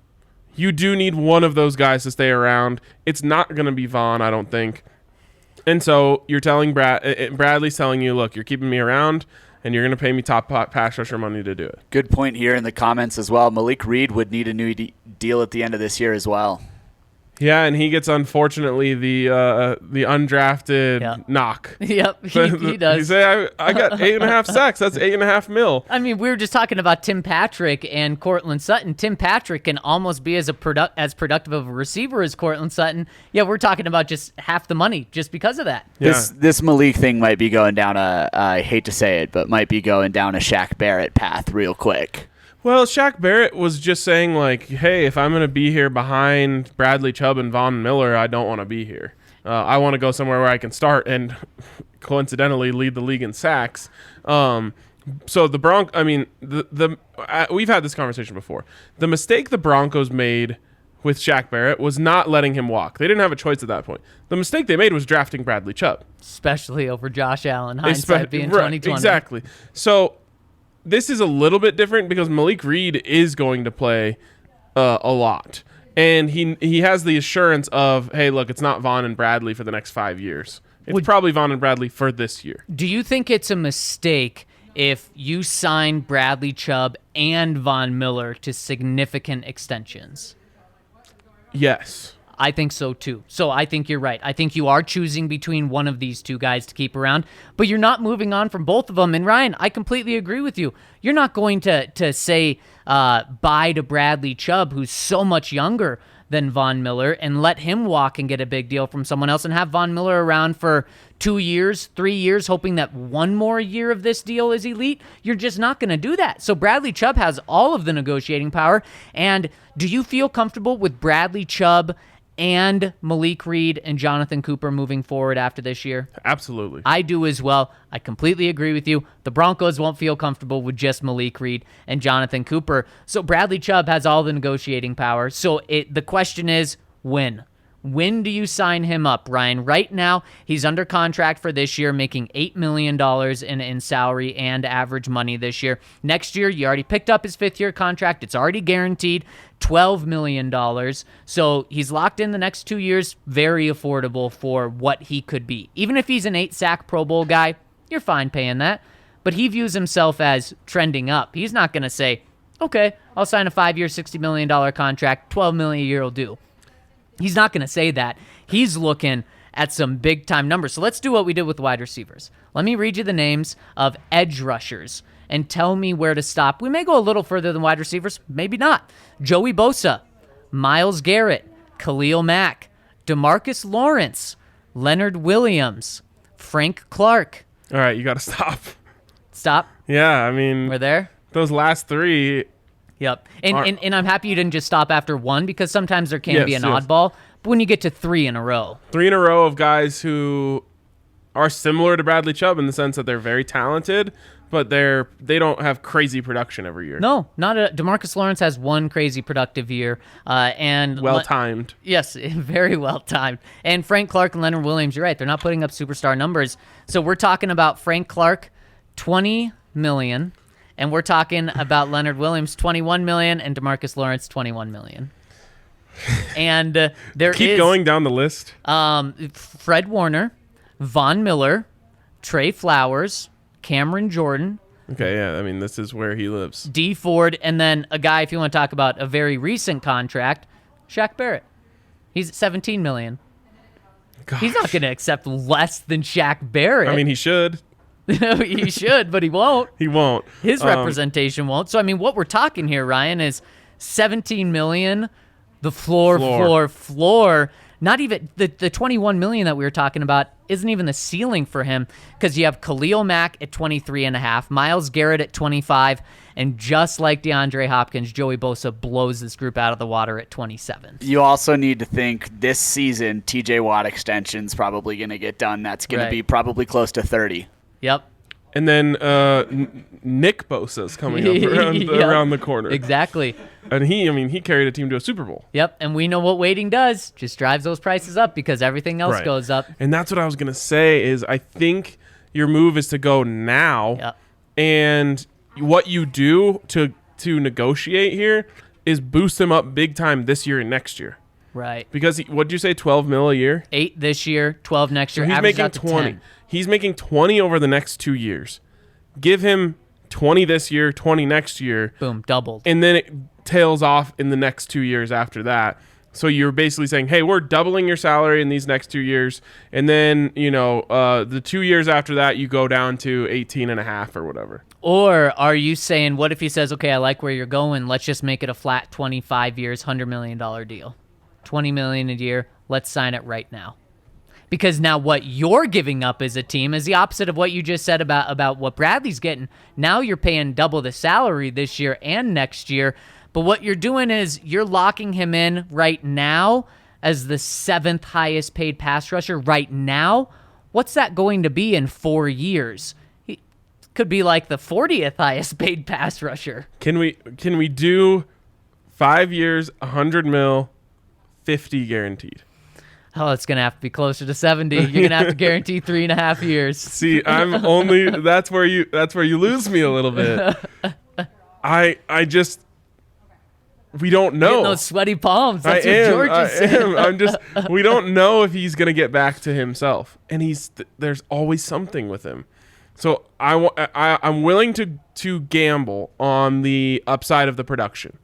You do need one of those guys to stay around. It's not going to be Vaughn, I don't think. And so you're telling Bradley's telling you, look, you're keeping me around, and you're going to pay me top pass rusher money to do it. Good point here in the comments as well. Malik Reed would need a new deal at the end of this year as well. Yeah, and he gets, unfortunately, the undrafted knock. Yep, he does. You say, I got 8.5 sacks. That's $8.5 million. I mean, we were just talking about Tim Patrick and Courtland Sutton. Tim Patrick can almost be as productive of a receiver as Courtland Sutton. Yeah, we're talking about just half the money just because of that. Yeah. This Malik thing might be going down I hate to say it, but might be going down a Shaq Barrett path real quick. Well, Shaq Barrett was just saying, like, hey, if I'm going to be here behind Bradley Chubb and Von Miller, I don't want to be here. I want to go somewhere where I can start and coincidentally lead the league in sacks. So we've had this conversation before. The mistake the Broncos made with Shaq Barrett was not letting him walk. They didn't have a choice at that point. The mistake they made was drafting Bradley Chubb. Especially over Josh Allen, hindsight being 2020. Exactly. So this is a little bit different because Malik Reed is going to play a lot. And he has the assurance of, hey, look, it's not Vaughn and Bradley for the next 5 years. It's probably Vaughn and Bradley for this year. Do you think it's a mistake if you sign Bradley Chubb and Von Miller to significant extensions? Yes. I think so too. So I think you're right. I think you are choosing between one of these two guys to keep around, but you're not moving on from both of them. And Ryan, I completely agree with you. You're not going to say bye to Bradley Chubb, who's so much younger than Von Miller, and let him walk and get a big deal from someone else and have Von Miller around for 2 years, 3 years, hoping that one more year of this deal is elite. You're just not going to do that. So Bradley Chubb has all of the negotiating power. And do you feel comfortable with Bradley Chubb and Malik Reed and Jonathan Cooper moving forward after this year? Absolutely. I do as well. I completely agree with you. The Broncos won't feel comfortable with just Malik Reed and Jonathan Cooper. So Bradley Chubb has all the negotiating power. So the question is, when? When do you sign him up, Ryan? Right now, he's under contract for this year, making $8 million in salary and average money this year. Next year, you already picked up his 5th-year contract. It's already guaranteed $12 million. So he's locked in the next 2 years, very affordable for what he could be. Even if he's an 8-sack Pro Bowl guy, you're fine paying that. But he views himself as trending up. He's not going to say, okay, I'll sign a 5-year, $60 million contract, $12 million a year will do. He's not going to say that. He's looking at some big-time numbers. So let's do what we did with wide receivers. Let me read you the names of edge rushers and tell me where to stop. We may go a little further than wide receivers, maybe not. Joey Bosa, Myles Garrett, Khalil Mack, DeMarcus Lawrence, Leonard Williams, Frank Clark. All right, you got to stop. Stop. Yeah, I mean, We're there. those last 3. Yep. And I'm happy you didn't just stop after 1 because sometimes there can be an Yes. oddball. But when you get to 3 in a row. 3 in a row of guys who are similar to Bradley Chubb in the sense that they're very talented, but they don't have crazy production every year. No, not a. DeMarcus Lawrence has one crazy productive year, and Well timed. Yes, very well timed. And Frank Clark and Leonard Williams, you're right. They're not putting up superstar numbers. So we're talking about Frank Clark, $20 million, and we're talking about Leonard Williams, $21 million, and DeMarcus Lawrence, $21 million. And there Keep going down the list. Fred Warner, Von Miller, Trey Flowers, Cameron Jordan, Okay, yeah. I mean, this is where he lives. D Ford, and then a guy, if you want to talk about a very recent contract, Shaq Barrett. He's at $17 million. Gosh. He's not going to accept less than Shaq Barrett. I mean, he should. He should, but he won't. He won't. His representation won't. So, I mean, what we're talking here, Ryan, is $17 million, the floor. Not even the $21 million that we were talking about isn't even the ceiling for him, because you have Khalil Mack at 23.5, Myles Garrett at 25, and just like DeAndre Hopkins, Joey Bosa blows this group out of the water at 27. You also need to think this season TJ Watt extension's probably going to get done. That's going to be probably close to 30. Yep. And then Nick Bosa's coming up around the corner. Exactly. And he carried a team to a Super Bowl. Yep, and we know what waiting does. Just drives those prices up because everything else goes up. And that's what I was going to say is I think your move is to go now. Yep. And what you do to negotiate here is boost him up big time this year and next year. Right. Because what'd you say, 12 mil a year? 8 this year, 12 next year. So he's averages making out to 20. 10. He's making 20 over the next 2 years. Give him 20 this year, 20 next year. Boom, doubled. And then it tails off in the next 2 years after that. So you're basically saying, hey, we're doubling your salary in these next 2 years. And then, the 2 years after that, you go down to 18 and a half or whatever. Or are you saying, what if he says, okay, I like where you're going. Let's just make it a flat 25 years, $100 million deal. $20 million a year. Let's sign it right now. Because now what you're giving up as a team is the opposite of what you just said about what Bradley's getting. Now you're paying double the salary this year and next year. But what you're doing is you're locking him in right now as the 7th highest paid pass rusher right now. What's that going to be in 4 years? He could be like the 40th highest paid pass rusher. Can we do 5 years, 100 mil, 50 guaranteed? Oh, it's going to have to be closer to 70. You're going to have to guarantee 3.5 years. See, that's where you lose me a little bit. We don't know. Getting those sweaty palms. That's what George is saying. We don't know if he's going to get back to himself. And there's always something with him. So I'm willing to gamble on the upside of the production.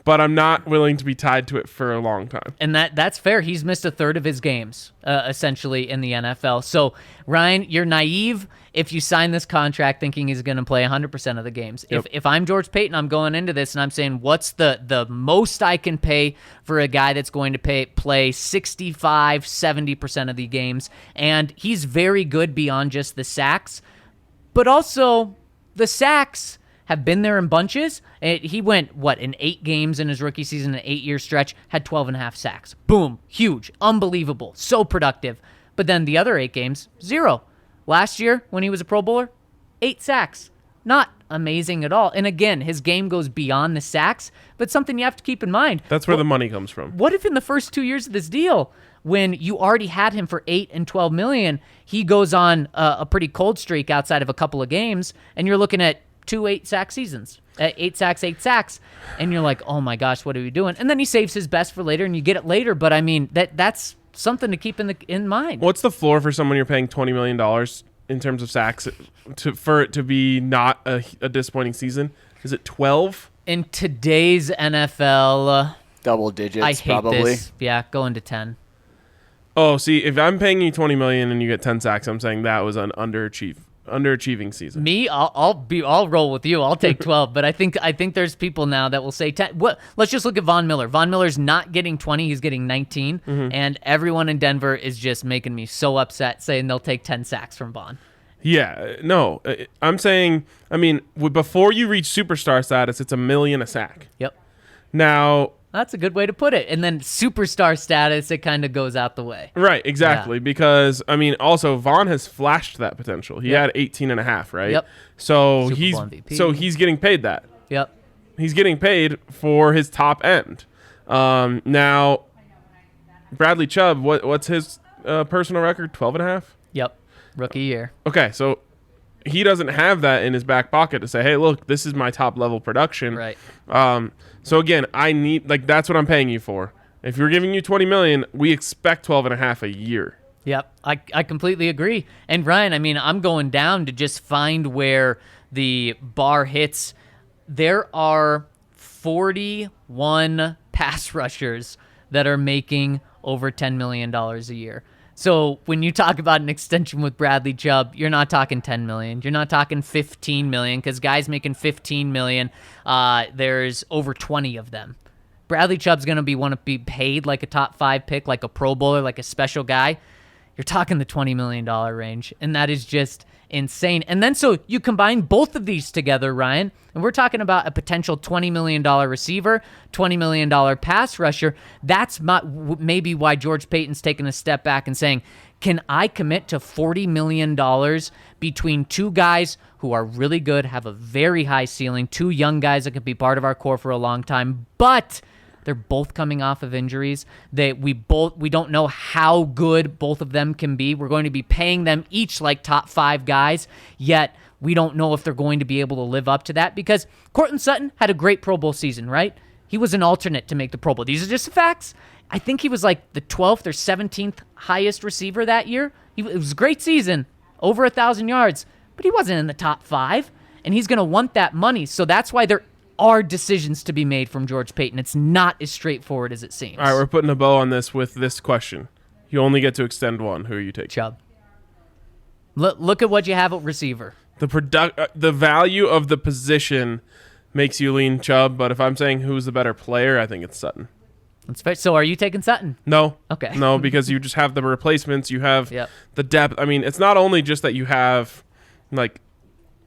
But I'm not willing to be tied to it for a long time. And that's fair. He's missed a third of his games, essentially, in the NFL. So, Ryan, you're naive if you sign this contract thinking he's going to play 100% of the games. Yep. If I'm George Payton, I'm going into this and I'm saying, what's the most I can pay for a guy that's going to play 65, 70% of the games? And he's very good beyond just the sacks. But also, the sacks have been there in bunches. He went, in 8 games in his rookie season, an 8-year stretch, had 12.5 sacks. Boom. Huge. Unbelievable. So productive. But then the other 8 games, 0. Last year, when he was a Pro Bowler, 8 sacks. Not amazing at all. And again, his game goes beyond the sacks, but something you have to keep in mind. That's where the money comes from. What if in the first 2 years of this deal, when you already had him for 8 and 12 million, he goes on a pretty cold streak outside of a couple of games, and you're looking at 2 8-sack seasons, 8 sacks, and you're like, oh my gosh, what are we doing? And then he saves his best for later, and you get it later. But I mean, that's something to keep in mind. What's the floor for someone you're paying $20 million in terms of sacks for it to be not a disappointing season? Is it 12? In today's NFL, double digits, I hate probably. this. Yeah, going to 10. Oh, see, if I'm paying you $20 million and you get 10 sacks, I'm saying that was an underachieving season. Me, I'll roll with you. I'll take 12, but I think there's people now that will say 10. Let's just look at Von Miller. Von Miller's not getting 20, he's getting 19, and everyone in Denver is just making me so upset saying they'll take 10 sacks from Von. Yeah, no, I'm saying, before you reach superstar status, it's $1 million a sack. Yep. Now, That's a good way to put it. And then superstar status, it kind of goes out the way. Right, exactly. Yeah. Because, I mean, also, Vaughn has flashed that potential. He had 18 and a half, right? Yep. So Super Bowl MVP. he's getting paid that. Yep. He's getting paid for his top end. Now, Bradley Chubb, what's his personal record? 12 and a half? Yep. Rookie year. Okay, so he doesn't have that in his back pocket to say, hey, look, this is my top level production. Right. So again, I need, like, that's what I'm paying you for. If you're giving you 20 million, we expect 12 and a half a year. Yep, I completely agree. And Ryan, I mean, I'm going down to just find where the bar hits. There are 41 pass rushers that are making over $10 million a year. So when you talk about an extension with Bradley Chubb, you're not talking 10 million. You're not talking 15 million because guys making 15 million, there's over 20 of them. Bradley Chubb's going to want to be paid like a top 5 pick, like a Pro Bowler, like a special guy. You're talking the $20 million range, and that is just insane. And then so you combine both of these together, Ryan, and we're talking about a potential $20 million receiver, $20 million pass rusher. That's maybe why George Paton's taking a step back and saying, can I commit to $40 million between two guys who are really good, have a very high ceiling, two young guys that could be part of our core for a long time, but they're both coming off of injuries. We don't know how good both of them can be. We're going to be paying them each like top 5 guys, yet we don't know if they're going to be able to live up to that because Courtland Sutton had a great Pro Bowl season, right? He was an alternate to make the Pro Bowl. These are just the facts. I think he was like the 12th or 17th highest receiver that year. It was a great season, over 1,000 yards, but he wasn't in the top 5, and he's going to want that money. So that's why there are decisions to be made from George Paton. It's not as straightforward as it seems. All right, we're putting a bow on this with this question. You only get to extend one. Who are you taking? Chubb. Look at what you have at receiver. The value of the position makes you lean Chubb, but if I'm saying who's the better player, I think it's Sutton. That's fair. So are you taking Sutton? No. Okay. No, because you just have the replacements. You have Yep. the depth. I mean, it's not only just that you have, like,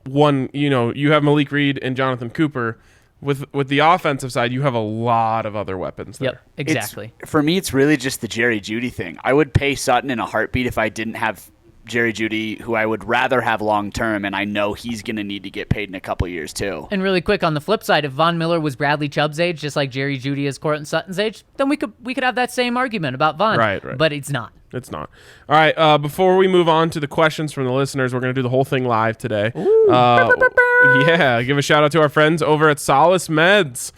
one, you have Malik Reed and Jonathan Cooper. With the offensive side, you have a lot of other weapons there. Yep, exactly. For me, it's really just the Jerry Jeudy thing. I would pay Sutton in a heartbeat if I didn't have Jerry Jeudy, who I would rather have long term, and I know he's going to need to get paid in a couple years too. And really quick, on the flip side, if Von Miller was Bradley Chubb's age, just like Jerry Jeudy is Courtland Sutton's age, then we could have that same argument about Von. Right. But it's not. It's not. All right, before we move on to the questions from the listeners, we're going to do the whole thing live today. Yeah, give a shout out to our friends over at Solace Meds.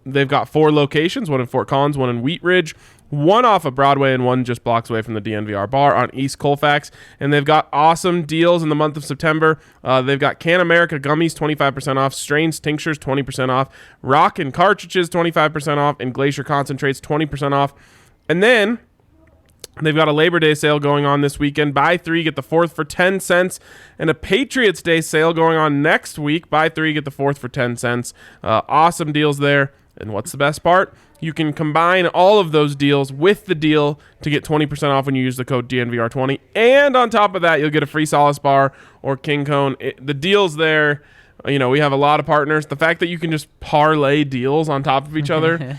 They've got 4 locations, one in Fort Collins, one in Wheat Ridge, one off of Broadway, and one just blocks away from the DNVR bar on East Colfax. And they've got awesome deals in the month of September. They've got Can America gummies, 25% off, Strains tinctures, 20% off, Rock and cartridges, 25% off, and Glacier concentrates, 20% off. And then they've got a Labor Day sale going on this weekend. Buy 3, get the 4th for 10 cents. And a Patriots Day sale going on next week. Buy 3, get the 4th for 10 cents. Awesome deals there. And what's the best part? You can combine all of those deals with the deal to get 20% off when you use the code DNVR20. And on top of that, you'll get a free Solace bar or King Cone. The deals there, we have a lot of partners. The fact that you can just parlay deals on top of each other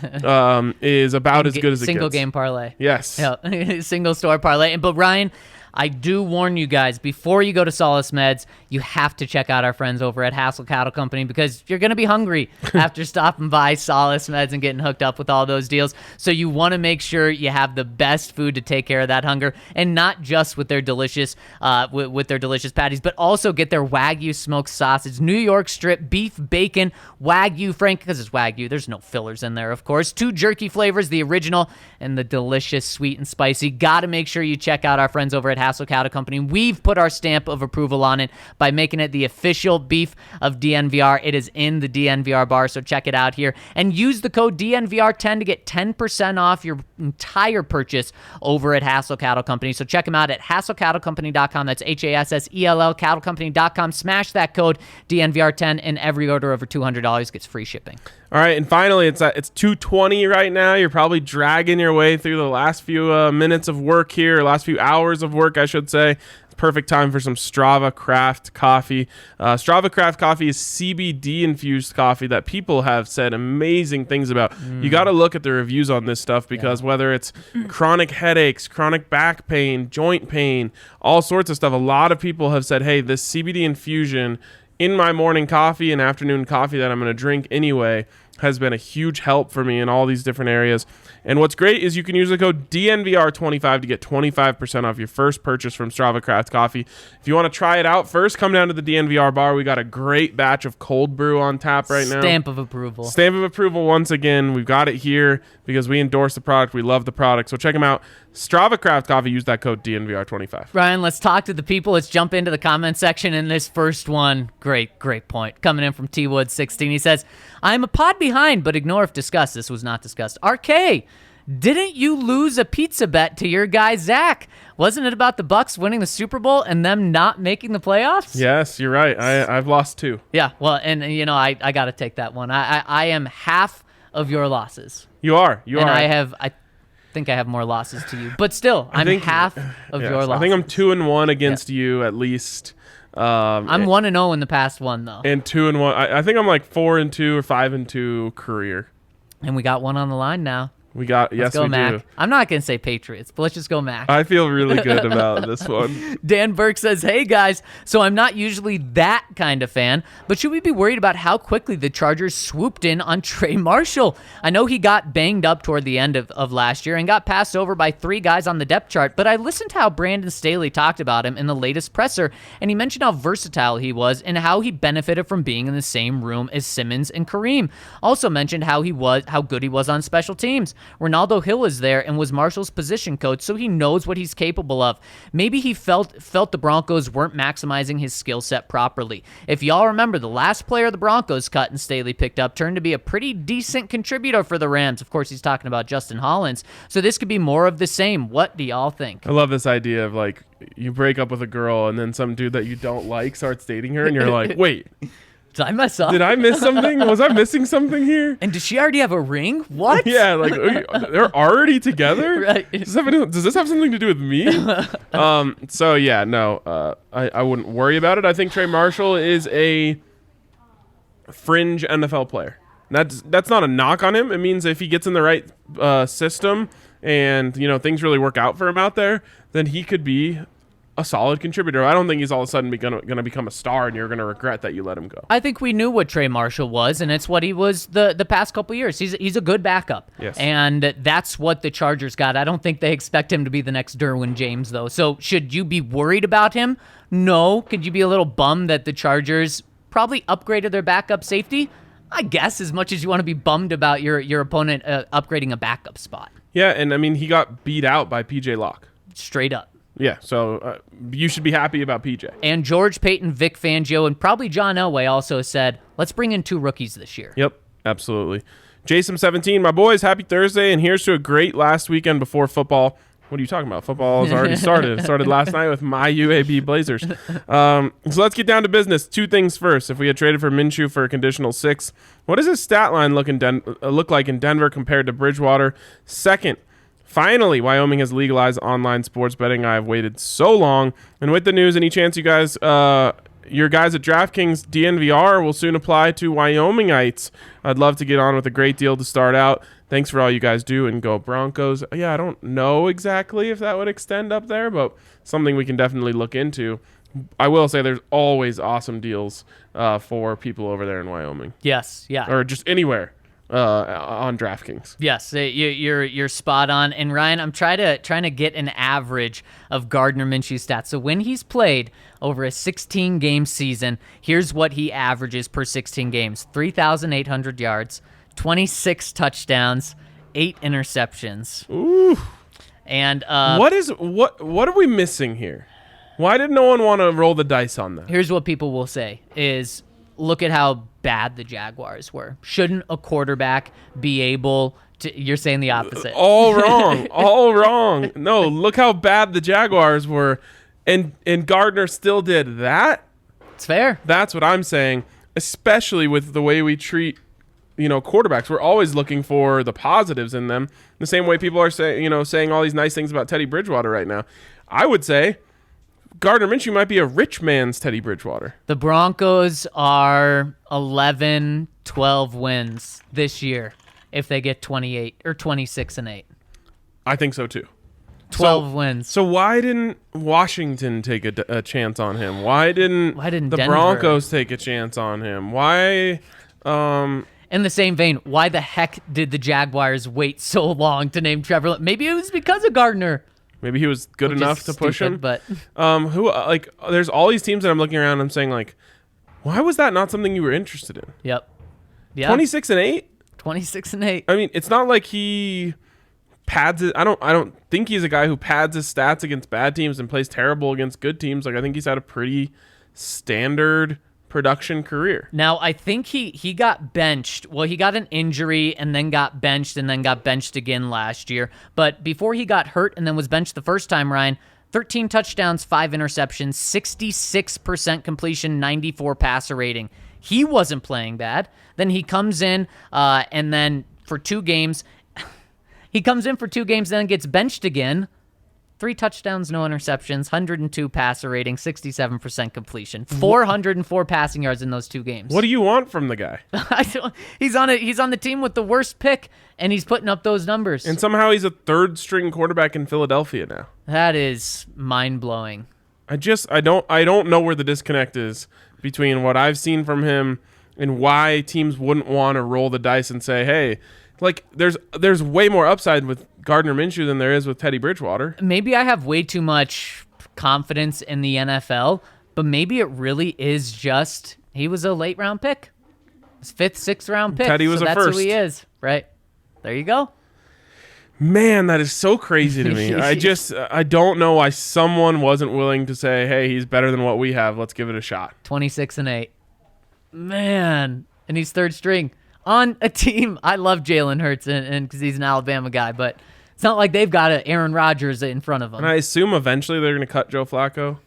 is about as good as it gets. Single game parlay. Yes. Yeah. Single store parlay. But Ryan, I do warn you guys, before you go to Solace Meds, you have to check out our friends over at Hassel Cattle Company because you're going to be hungry after stopping by Solace Meds and getting hooked up with all those deals. So you want to make sure you have the best food to take care of that hunger, and not just with their delicious with their delicious patties, but also get their Wagyu smoked sausage, New York strip, beef, bacon, Wagyu, Frank, because it's Wagyu. There's no fillers in there, of course. 2 jerky flavors, the original and the delicious sweet and spicy. Got to make sure you check out our friends over at Hassel Cattle Company. We've put our stamp of approval on it by making it the official beef of DNVR. It is in the DNVR bar, so check it out here. And use the code DNVR10 to get 10% off your entire purchase over at Hassel Cattle Company. So check them out at HassellCattleCompany.com. That's HASSELL CattleCompany.com. Smash that code DNVR10, and every order over $200 gets free shipping. All right, and finally, it's 2:20 right now. You're probably dragging your way through the last few minutes of work here, last few hours of work, I should say. perfect time for some Strava Craft coffee. Strava Craft coffee is CBD infused coffee that people have said amazing things about. You got to look at the reviews on this stuff because whether it's chronic headaches, chronic back pain, joint pain, all sorts of stuff, a lot of people have said, hey, this CBD infusion in my morning coffee and afternoon coffee that I'm going to drink anyway has been a huge help for me in all these different areas. And what's great is you can use the code DNVR25 to get 25% off your first purchase from Strava Craft Coffee. If you want to try it out first, come down to the DNVR bar. We got a great batch of cold brew on tap right now. Stamp of approval. Stamp of approval once again. We've got it here because we endorse the product. We love the product. So check them out. Strava Craft Coffee. Use that code DNVR25. Ryan, let's talk to the people. Let's jump into the comment section in this first one. Great point. Coming in from T-Wood16. He says, I'm a pod behind, but ignore if discussed. This was not discussed. RK, didn't you lose a pizza bet to your guy, Zach? Wasn't it about the Bucks winning the Super Bowl and them not making the playoffs? Yes, you're right. I've lost 2. Yeah, well, and I got to take that one. I am half of your losses. You are. I think I have more losses to you. But still, I'm half of your losses. I think I'm 2-1 against you at least. I'm 1-0 in the past one, though. And 2-1. I think I'm like 4-2 or 5-2 career. And we got one on the line now. We got, Let's go, we Mac. do. I'm not going to say Patriots, but let's just go Mac. I feel really good about this one. Dan Burke says, hey guys, so I'm not usually that kind of fan, but should we be worried about how quickly the Chargers swooped in on Trey Marshall? I know he got banged up toward the end of last year and got passed over by 3 guys on the depth chart, but I listened to how Brandon Staley talked about him in the latest presser, and he mentioned how versatile he was and how he benefited from being in the same room as Simmons and Kareem. Also mentioned how good he was on special teams. Ronaldo Hill is there and was Marshall's position coach, so he knows what he's capable of. Maybe he felt the Broncos weren't maximizing his skill set properly. If y'all remember, the last player the Broncos cut and Staley picked up turned to be a pretty decent contributor for the Rams. Of course, he's talking about Justin Hollins. So this could be more of the same. What do y'all think? I love this idea of like you break up with a girl and then some dude that you don't like starts dating her and you're like, wait. Did I mess up? Did I miss something? Was I missing something here? And does she already have a ring? What? Yeah, like they're already together? Right. Does this have something to do with me? So yeah, no, I wouldn't worry about it. I think Trey Marshall is a fringe NFL player. That's not a knock on him. It means if he gets in the right system and things really work out for him out there, then he could be a solid contributor. I don't think he's all of a sudden going to become a star and you're going to regret that you let him go. I think we knew what Trey Marshall was, and it's what he was the past couple years. He's a good backup. Yes. And that's what the Chargers got. I don't think they expect him to be the next Derwin James, though. So should you be worried about him? No. Could you be a little bummed that the Chargers probably upgraded their backup safety? I guess as much as you want to be bummed about your opponent upgrading a backup spot. Yeah, and I mean, he got beat out by PJ Locke. Straight up. Yeah, so you should be happy about PJ. And George Payton, Vic Fangio, and probably John Elway also said, let's bring in 2 rookies this year. Yep, absolutely. Jason17, my boys, happy Thursday, and here's to a great last weekend before football. What are you talking about? Football has already started. It started last night with my UAB Blazers. So let's get down to business. 2 things first. If we had traded for Minshew for a conditional 6, what does his stat line look like in Denver compared to Bridgewater? Second, finally, Wyoming has legalized online sports betting. I have waited so long. And with the news, any chance you guys, your guys at DraftKings DNVR will soon apply to Wyomingites? I'd love to get on with a great deal to start out. Thanks for all you guys do, and go Broncos. Yeah, I don't know exactly if that would extend up there, but something we can definitely look into. I will say there's always awesome deals for people over there in Wyoming. Yes, yeah. Or just anywhere. On DraftKings. Yes, you're spot on. And Ryan, I'm trying to get an average of Gardner Minshew's stats. So when he's played over a 16-game season, here's what he averages per 16 games: 3,800 yards, 26 touchdowns, 8 interceptions. Ooh. And what are we missing here? Why did no one want to roll the dice on that? Here's what people will say is, look at how bad the Jaguars were. Shouldn't a quarterback be able to... You're saying the opposite. All wrong. All wrong. No, look how bad the Jaguars were, and Gardner still did that? It's fair. That's what I'm saying, especially with the way we treat quarterbacks. We're always looking for the positives in them. The same way people are saying all these nice things about Teddy Bridgewater right now. I would say Gardner Minshew might be a rich man's Teddy Bridgewater. The Broncos are 11, 12 wins this year if they get 28 or 26-8. I think so too. 12 wins. So why didn't Washington take a chance on him? Why didn't the Denver? Broncos take a chance on him? Why? In the same vein, why the heck did the Jaguars wait so long to name Trevor? Maybe it was because of Gardner. Maybe he was good enough to push him. But there's all these teams that I'm looking around and I'm saying, like, why was that not something you were interested in? Yep. 26-8? 26-8. I mean, it's not like he pads it. I don't think he's a guy who pads his stats against bad teams and plays terrible against good teams. Like, I think he's had a pretty standard production career. Now, I think he got benched. Well, he got an injury and then got benched again last year. But before he got hurt and then was benched the first time, Ryan, 13 touchdowns, 5 interceptions, 66% completion, 94 passer rating. He wasn't playing bad. Then he comes in and then for 2 games, then gets benched again. 3 touchdowns, no interceptions, 102 passer rating, 67% completion, 404 passing yards in those 2 games. What do you want from the guy? He's on the team with the worst pick, and he's putting up those numbers. And somehow he's a 3rd-string quarterback in Philadelphia now. That is mind-blowing. I don't know where the disconnect is between what I've seen from him and why teams wouldn't want to roll the dice and say, hey, like there's way more upside with Gardner Minshew than there is with Teddy Bridgewater. Maybe I have way too much confidence in the NFL, but maybe it really is just he was a late round pick. His 5th, 6th round pick. Teddy was a that's first. Who he is, right? There you go. Man, that is so crazy to me. I don't know why someone wasn't willing to say, hey, he's better than what we have. Let's give it a shot. 26-8. Man, and he's 3rd string on a team. I love Jalen Hurts and because he's an Alabama guy, but it's not like they've got Aaron Rodgers in front of them. And I assume eventually they're going to cut Joe Flacco.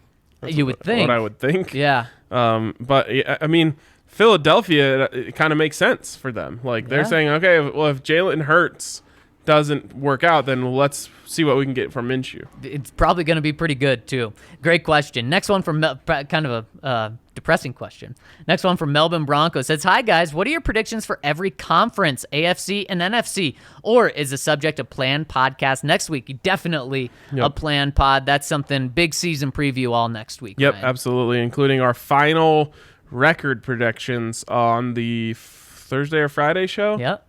You would think. What I would think. Yeah. But I mean, Philadelphia, it kind of makes sense for them. Like they're saying, okay, well, if Jalen Hurts doesn't work out, then let's see what we can get from Minshew. It's probably going to be pretty good, too. Great question. Next one from kind of a depressing question. Next one from Melbourne Broncos says, hi, guys. What are your predictions for every conference, AFC and NFC? Or is the subject a planned podcast next week? Definitely a planned pod. That's something, big season preview all next week. Yep, Ryan. absolutely, including our final record predictions on the Thursday or Friday show. Yep.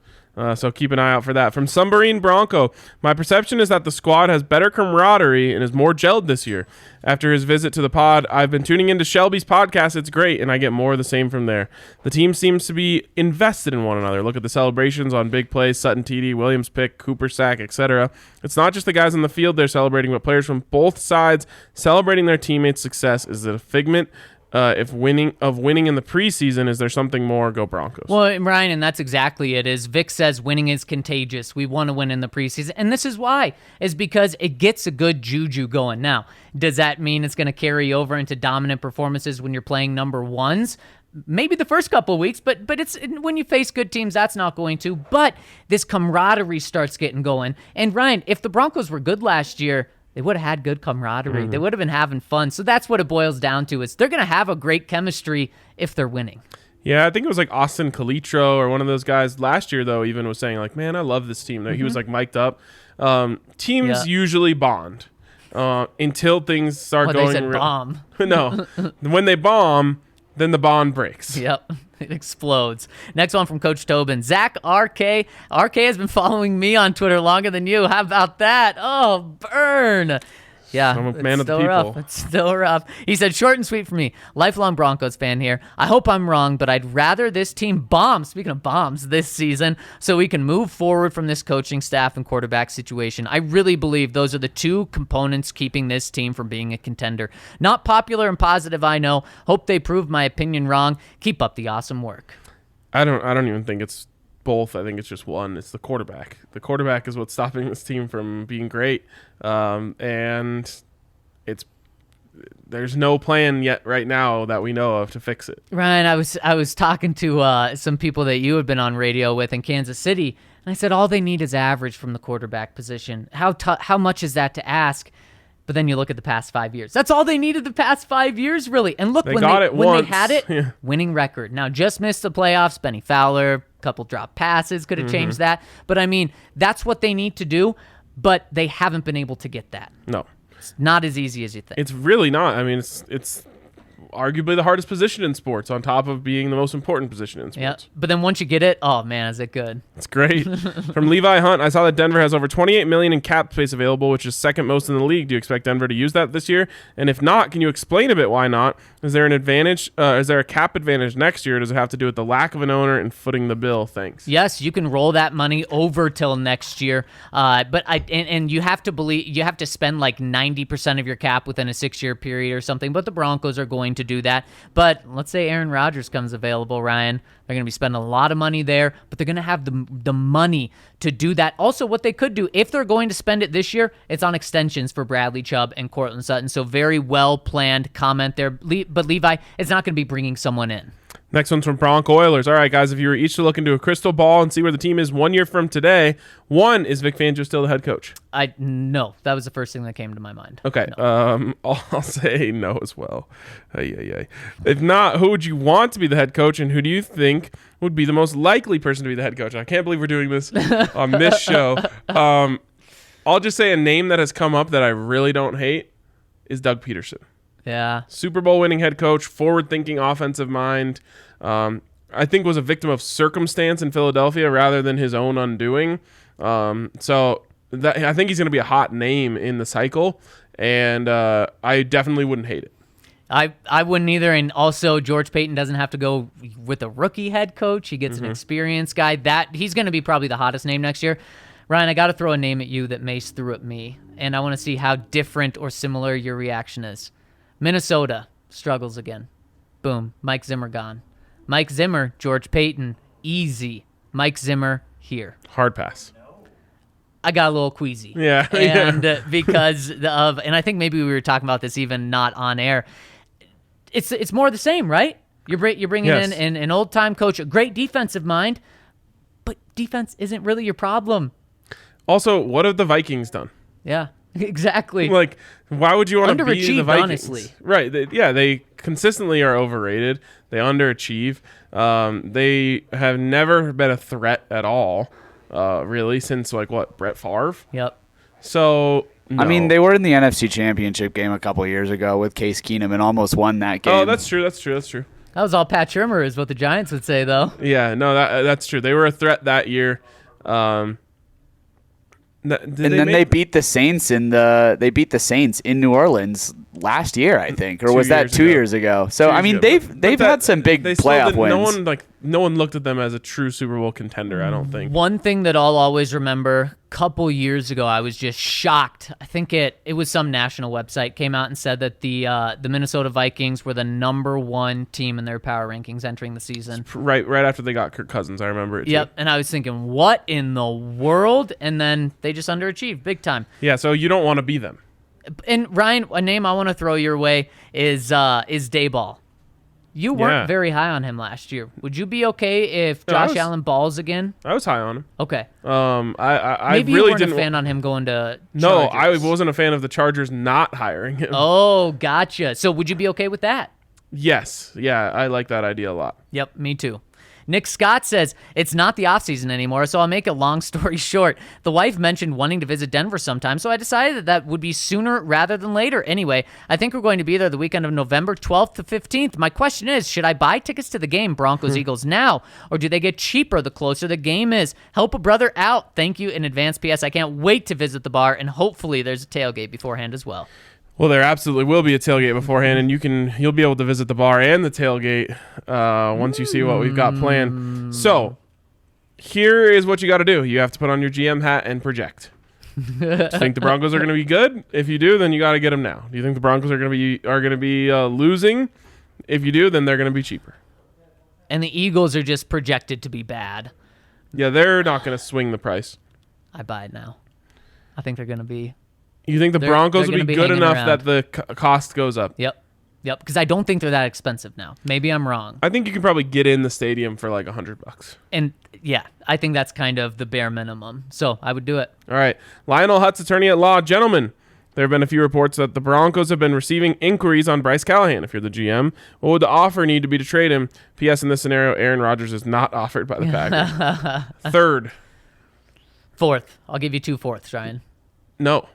So keep an eye out for that. From Submarine Bronco, my perception is that the squad has better camaraderie and is more gelled this year. After his visit to the pod, I've been tuning into Shelby's podcast. It's great, and I get more of the same from there. The team seems to be invested in one another. Look at the celebrations on big plays, Sutton TD, Williams pick, Cooper sack, etc. It's not just the guys on the field they're celebrating, but players from both sides celebrating their teammates' success. Is it a figment of winning in the preseason? Is there something more? Go Broncos. Well, Ryan, and that's exactly it. Is Vic says winning is contagious. We want to win in the preseason, and this is why. Is because it gets a good juju going. Now, does that mean it's going to carry over into dominant performances when you're playing number ones? Maybe the first couple of weeks, but it's when you face good teams, that's not going to. But this camaraderie starts getting going. And Ryan, if the Broncos were good last year, they would have had good camaraderie. They would have been having fun. So that's what it boils down to. Is they're going to have a great chemistry if they're winning. Yeah, I think it was like Austin Calitro or one of those guys last year, though, even was saying like, man, I love this team. He was like mic'd up. Teams usually bond until things start going. They said bomb. No. When they bomb, then the bond breaks. Yep. It explodes. Next one from Coach Tobin. Zach RK. RK has been following me on Twitter longer than you. How about that? Oh, burn. Yeah, I'm a man of the still people. rough. It's still rough. He said, short and sweet for me. Lifelong Broncos fan here. I hope I'm wrong, but I'd rather this team bomb, speaking of bombs, this season so we can move forward from this coaching staff and quarterback situation. I really believe those are the 2 components keeping this team from being a contender. Not popular and positive, I know. Hope they prove my opinion wrong. Keep up the awesome work. I don't even think it's both. I think it's just one. It's the quarterback. The quarterback is what's stopping this team from being great. And there's no plan yet right now that we know of to fix it. Ryan, I was talking to some people that you had been on radio with in Kansas City, and I said all they need is average from the quarterback position. How much is that to ask? But then you look at the past 5 years. That's all they needed the past 5 years, really. And look, They when got they it when once. they had it, Yeah. winning record. Now, just missed the playoffs. Benny Fowler, couple drop passes could have changed that. But I mean, that's what they need to do. But they haven't been able to get that. No. It's not as easy as you think. It's really not. I mean, it's arguably the hardest position in sports, on top of being the most important position in Yeah, sports. but then once you get it, oh man, is it good? It's great. From Levi Hunt, I saw that Denver has over $28 million in cap space available, which is second most in the league. Do you expect Denver to use that this year? And if not, can you explain a bit why not? Is there an advantage? Is there a cap advantage next year? Or does it have to do with the lack of an owner and footing the bill? Thanks. Yes, you can roll that money over till next year, but you have to believe you have to spend like 90% of your cap within a 6-year period or something. But the Broncos are going to do that. But let's say Aaron Rodgers comes available, Ryan. They're going to be spending a lot of money there, but they're going to have the money to do that. Also, what they could do, if they're going to spend it this year, it's on extensions for Bradley Chubb and Courtland Sutton. So very well-planned comment there. But Levi, it's not going to be bringing someone in. Next one's from Bronco Oilers. All right, guys, if you were each to look into a crystal ball and see where the team is 1 year from today, one, is Vic Fangio still the head coach? No, that was the first thing that came to my mind. Okay, No. I'll say no as well. If not, who would you want to be the head coach, and who do you think would be the most likely person to be the head coach? I can't believe we're doing this on this show. I'll just say a name that has come up that I really don't hate is Doug Peterson. Yeah. Super Bowl winning head coach, forward-thinking offensive mind. I think was a victim of circumstance in Philadelphia rather than his own undoing. So I think he's going to be a hot name in the cycle, and I definitely wouldn't hate it. I wouldn't either, and also George Payton doesn't have to go with a rookie head coach. He gets an experienced guy. He's going to be probably the hottest name next year. Ryan, I got to throw a name at you that Mace threw at me, and I want to see how different or similar your reaction is. Minnesota struggles again. Boom. Mike Zimmer gone. Mike Zimmer, George Payton, easy. Mike Zimmer here. Hard pass. I got a little queasy. Yeah. And because of, and I think maybe we were talking about this even not on air. It's more the same, right? You're bringing Yes. in an old-time coach, a great defensive mind, but defense isn't really your problem. Also, what have the Vikings done? Yeah, exactly. Like, why would you want to be the Underachieved, Vikings? honestly. Right. They consistently are overrated. They underachieve. They have never been a threat at all, really, since, Brett Favre? Yep. So, no. I mean, they were in the NFC Championship game a couple years ago with Case Keenum and almost won that game. Oh, that's true. That was all Pat Shurmur is what the Giants would say, though. Yeah, no, that's true. They were a threat that year. They beat the Saints in New Orleans last year, I think, or was that 2 years ago? So I mean, they've had some big playoff wins. No one looked at them as a true Super Bowl contender, I don't think. One thing that I'll always remember, a couple years ago, I was just shocked. I think it was some national website came out and said that the Minnesota Vikings were the #1 team in their power rankings entering the season. Right after they got Kirk Cousins, I remember it too. Yep, and I was thinking, what in the world? And then they just underachieved big time. Yeah, so you don't want to be them. And Ryan, a name I want to throw your way is Dayball. You weren't very high on him last year. Would you be okay if Josh Allen balls again? I was high on him. Okay. I Maybe really you weren't didn't. a fan on him going to No, Chargers. I wasn't a fan of the Chargers not hiring him. Oh, gotcha. So would you be okay with that? Yes. Yeah, I like that idea a lot. Yep, me too. Nick Scott says, it's not the offseason anymore, so I'll make a long story short. The wife mentioned wanting to visit Denver sometime, so I decided that would be sooner rather than later. Anyway, I think we're going to be there the weekend of November 12th to 15th. My question is, should I buy tickets to the game, Broncos-Eagles, now, or do they get cheaper the closer the game is? Help a brother out. Thank you in advance. P.S. I can't wait to visit the bar, and hopefully there's a tailgate beforehand as well. Well, there absolutely will be a tailgate beforehand, and you'll be able to visit the bar and the tailgate once you see what we've got planned. So, here is what you got to do. You have to put on your GM hat and project. Do you think the Broncos are going to be good? If you do, then you got to get them now. Do you think the Broncos are going to be losing? If you do, then they're going to be cheaper. And the Eagles are just projected to be bad. Yeah, they're not going to swing the price. I buy it now. I think they're going to be. You think the Broncos they're will gonna be be good hanging enough around. that the cost goes up? Yep, because I don't think they're that expensive now. Maybe I'm wrong. I think you can probably get in the stadium for like $100. And yeah, I think that's kind of the bare minimum. So I would do it. All right. Lionel Hutt's attorney at law. Gentlemen, There have been a few reports that the Broncos have been receiving inquiries on Bryce Callahan. If you're the GM, what would the offer need to be to trade him? P.S. In this scenario, Aaron Rodgers is not offered by the Packers. Third. Fourth. I'll give you 2 fourths, Ryan. No.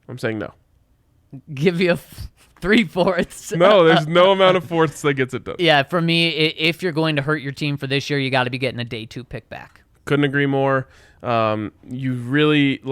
I'm saying no. Give you 3 fourths. No, there's no amount of fourths that gets it done. Yeah, for me, if you're going to hurt your team for this year, you got to be getting a day 2 pick back. Couldn't agree more. You really,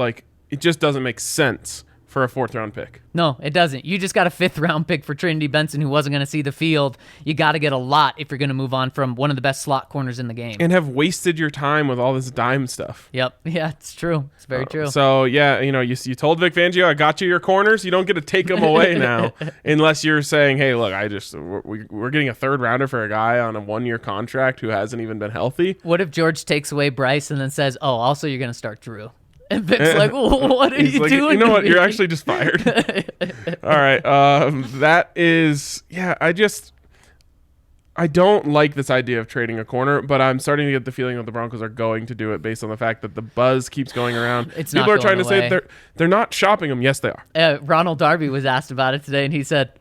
it just doesn't make sense for a 4th round pick. No, it doesn't. You just got a 5th round pick for Trinity Benson who wasn't going to see the field. You got to get a lot if you're going to move on from one of the best slot corners in the game. And have wasted your time with all this dime stuff. Yep. Yeah, it's true. It's very true. So, yeah, you told Vic Fangio, I got you your corners. You don't get to take them away now unless you're saying, hey, look, we're getting a 3rd rounder for a guy on a 1-year contract who hasn't even been healthy. What if George takes away Bryce and then says, oh, also you're going to start Drew? And Vic's like, what are you doing? You know what? Me? You're actually just fired. All right. That is, I don't like this idea of trading a corner, but I'm starting to get the feeling that the Broncos are going to do it based on the fact that the buzz keeps going around. People are trying to say they're not shopping them. Yes, they are. Ronald Darby was asked about it today, and he said,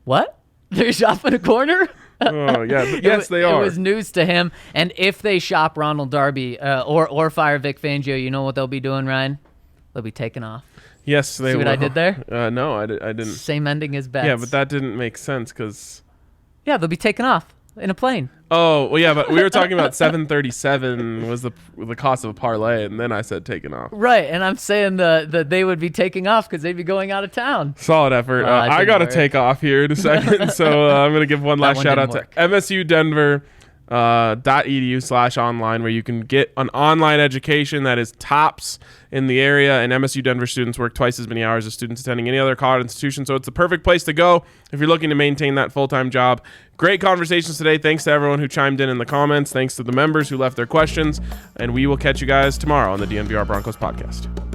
what? They're shopping a corner? Oh, yeah. Yes, they are. It was news to him. And if they shop Ronald Darby or fire Vic Fangio, you know what they'll be doing, Ryan? They'll be taking off. Yes, they will. See what I did there? No, I didn't. Same ending as bets. Yeah, but that didn't make sense because... Yeah, they'll be taking off in a plane. Oh, well, yeah, but we were talking about 737 was the cost of a parlay, and then I said taking off. Right, and I'm saying that they would be taking off because they'd be going out of town. Solid effort. I got to take off here in a second, so I'm going to give one last shout-out to MSU Denver. .edu/online where you can get an online education that is tops in the area, and MSU Denver students work twice as many hours as students attending any other college institution, so it's the perfect place to go if you're looking to maintain that full-time job. Great conversations today. Thanks to everyone who chimed in the comments. Thanks to the members who left their questions, and we will catch you guys tomorrow on the DNVR Broncos podcast.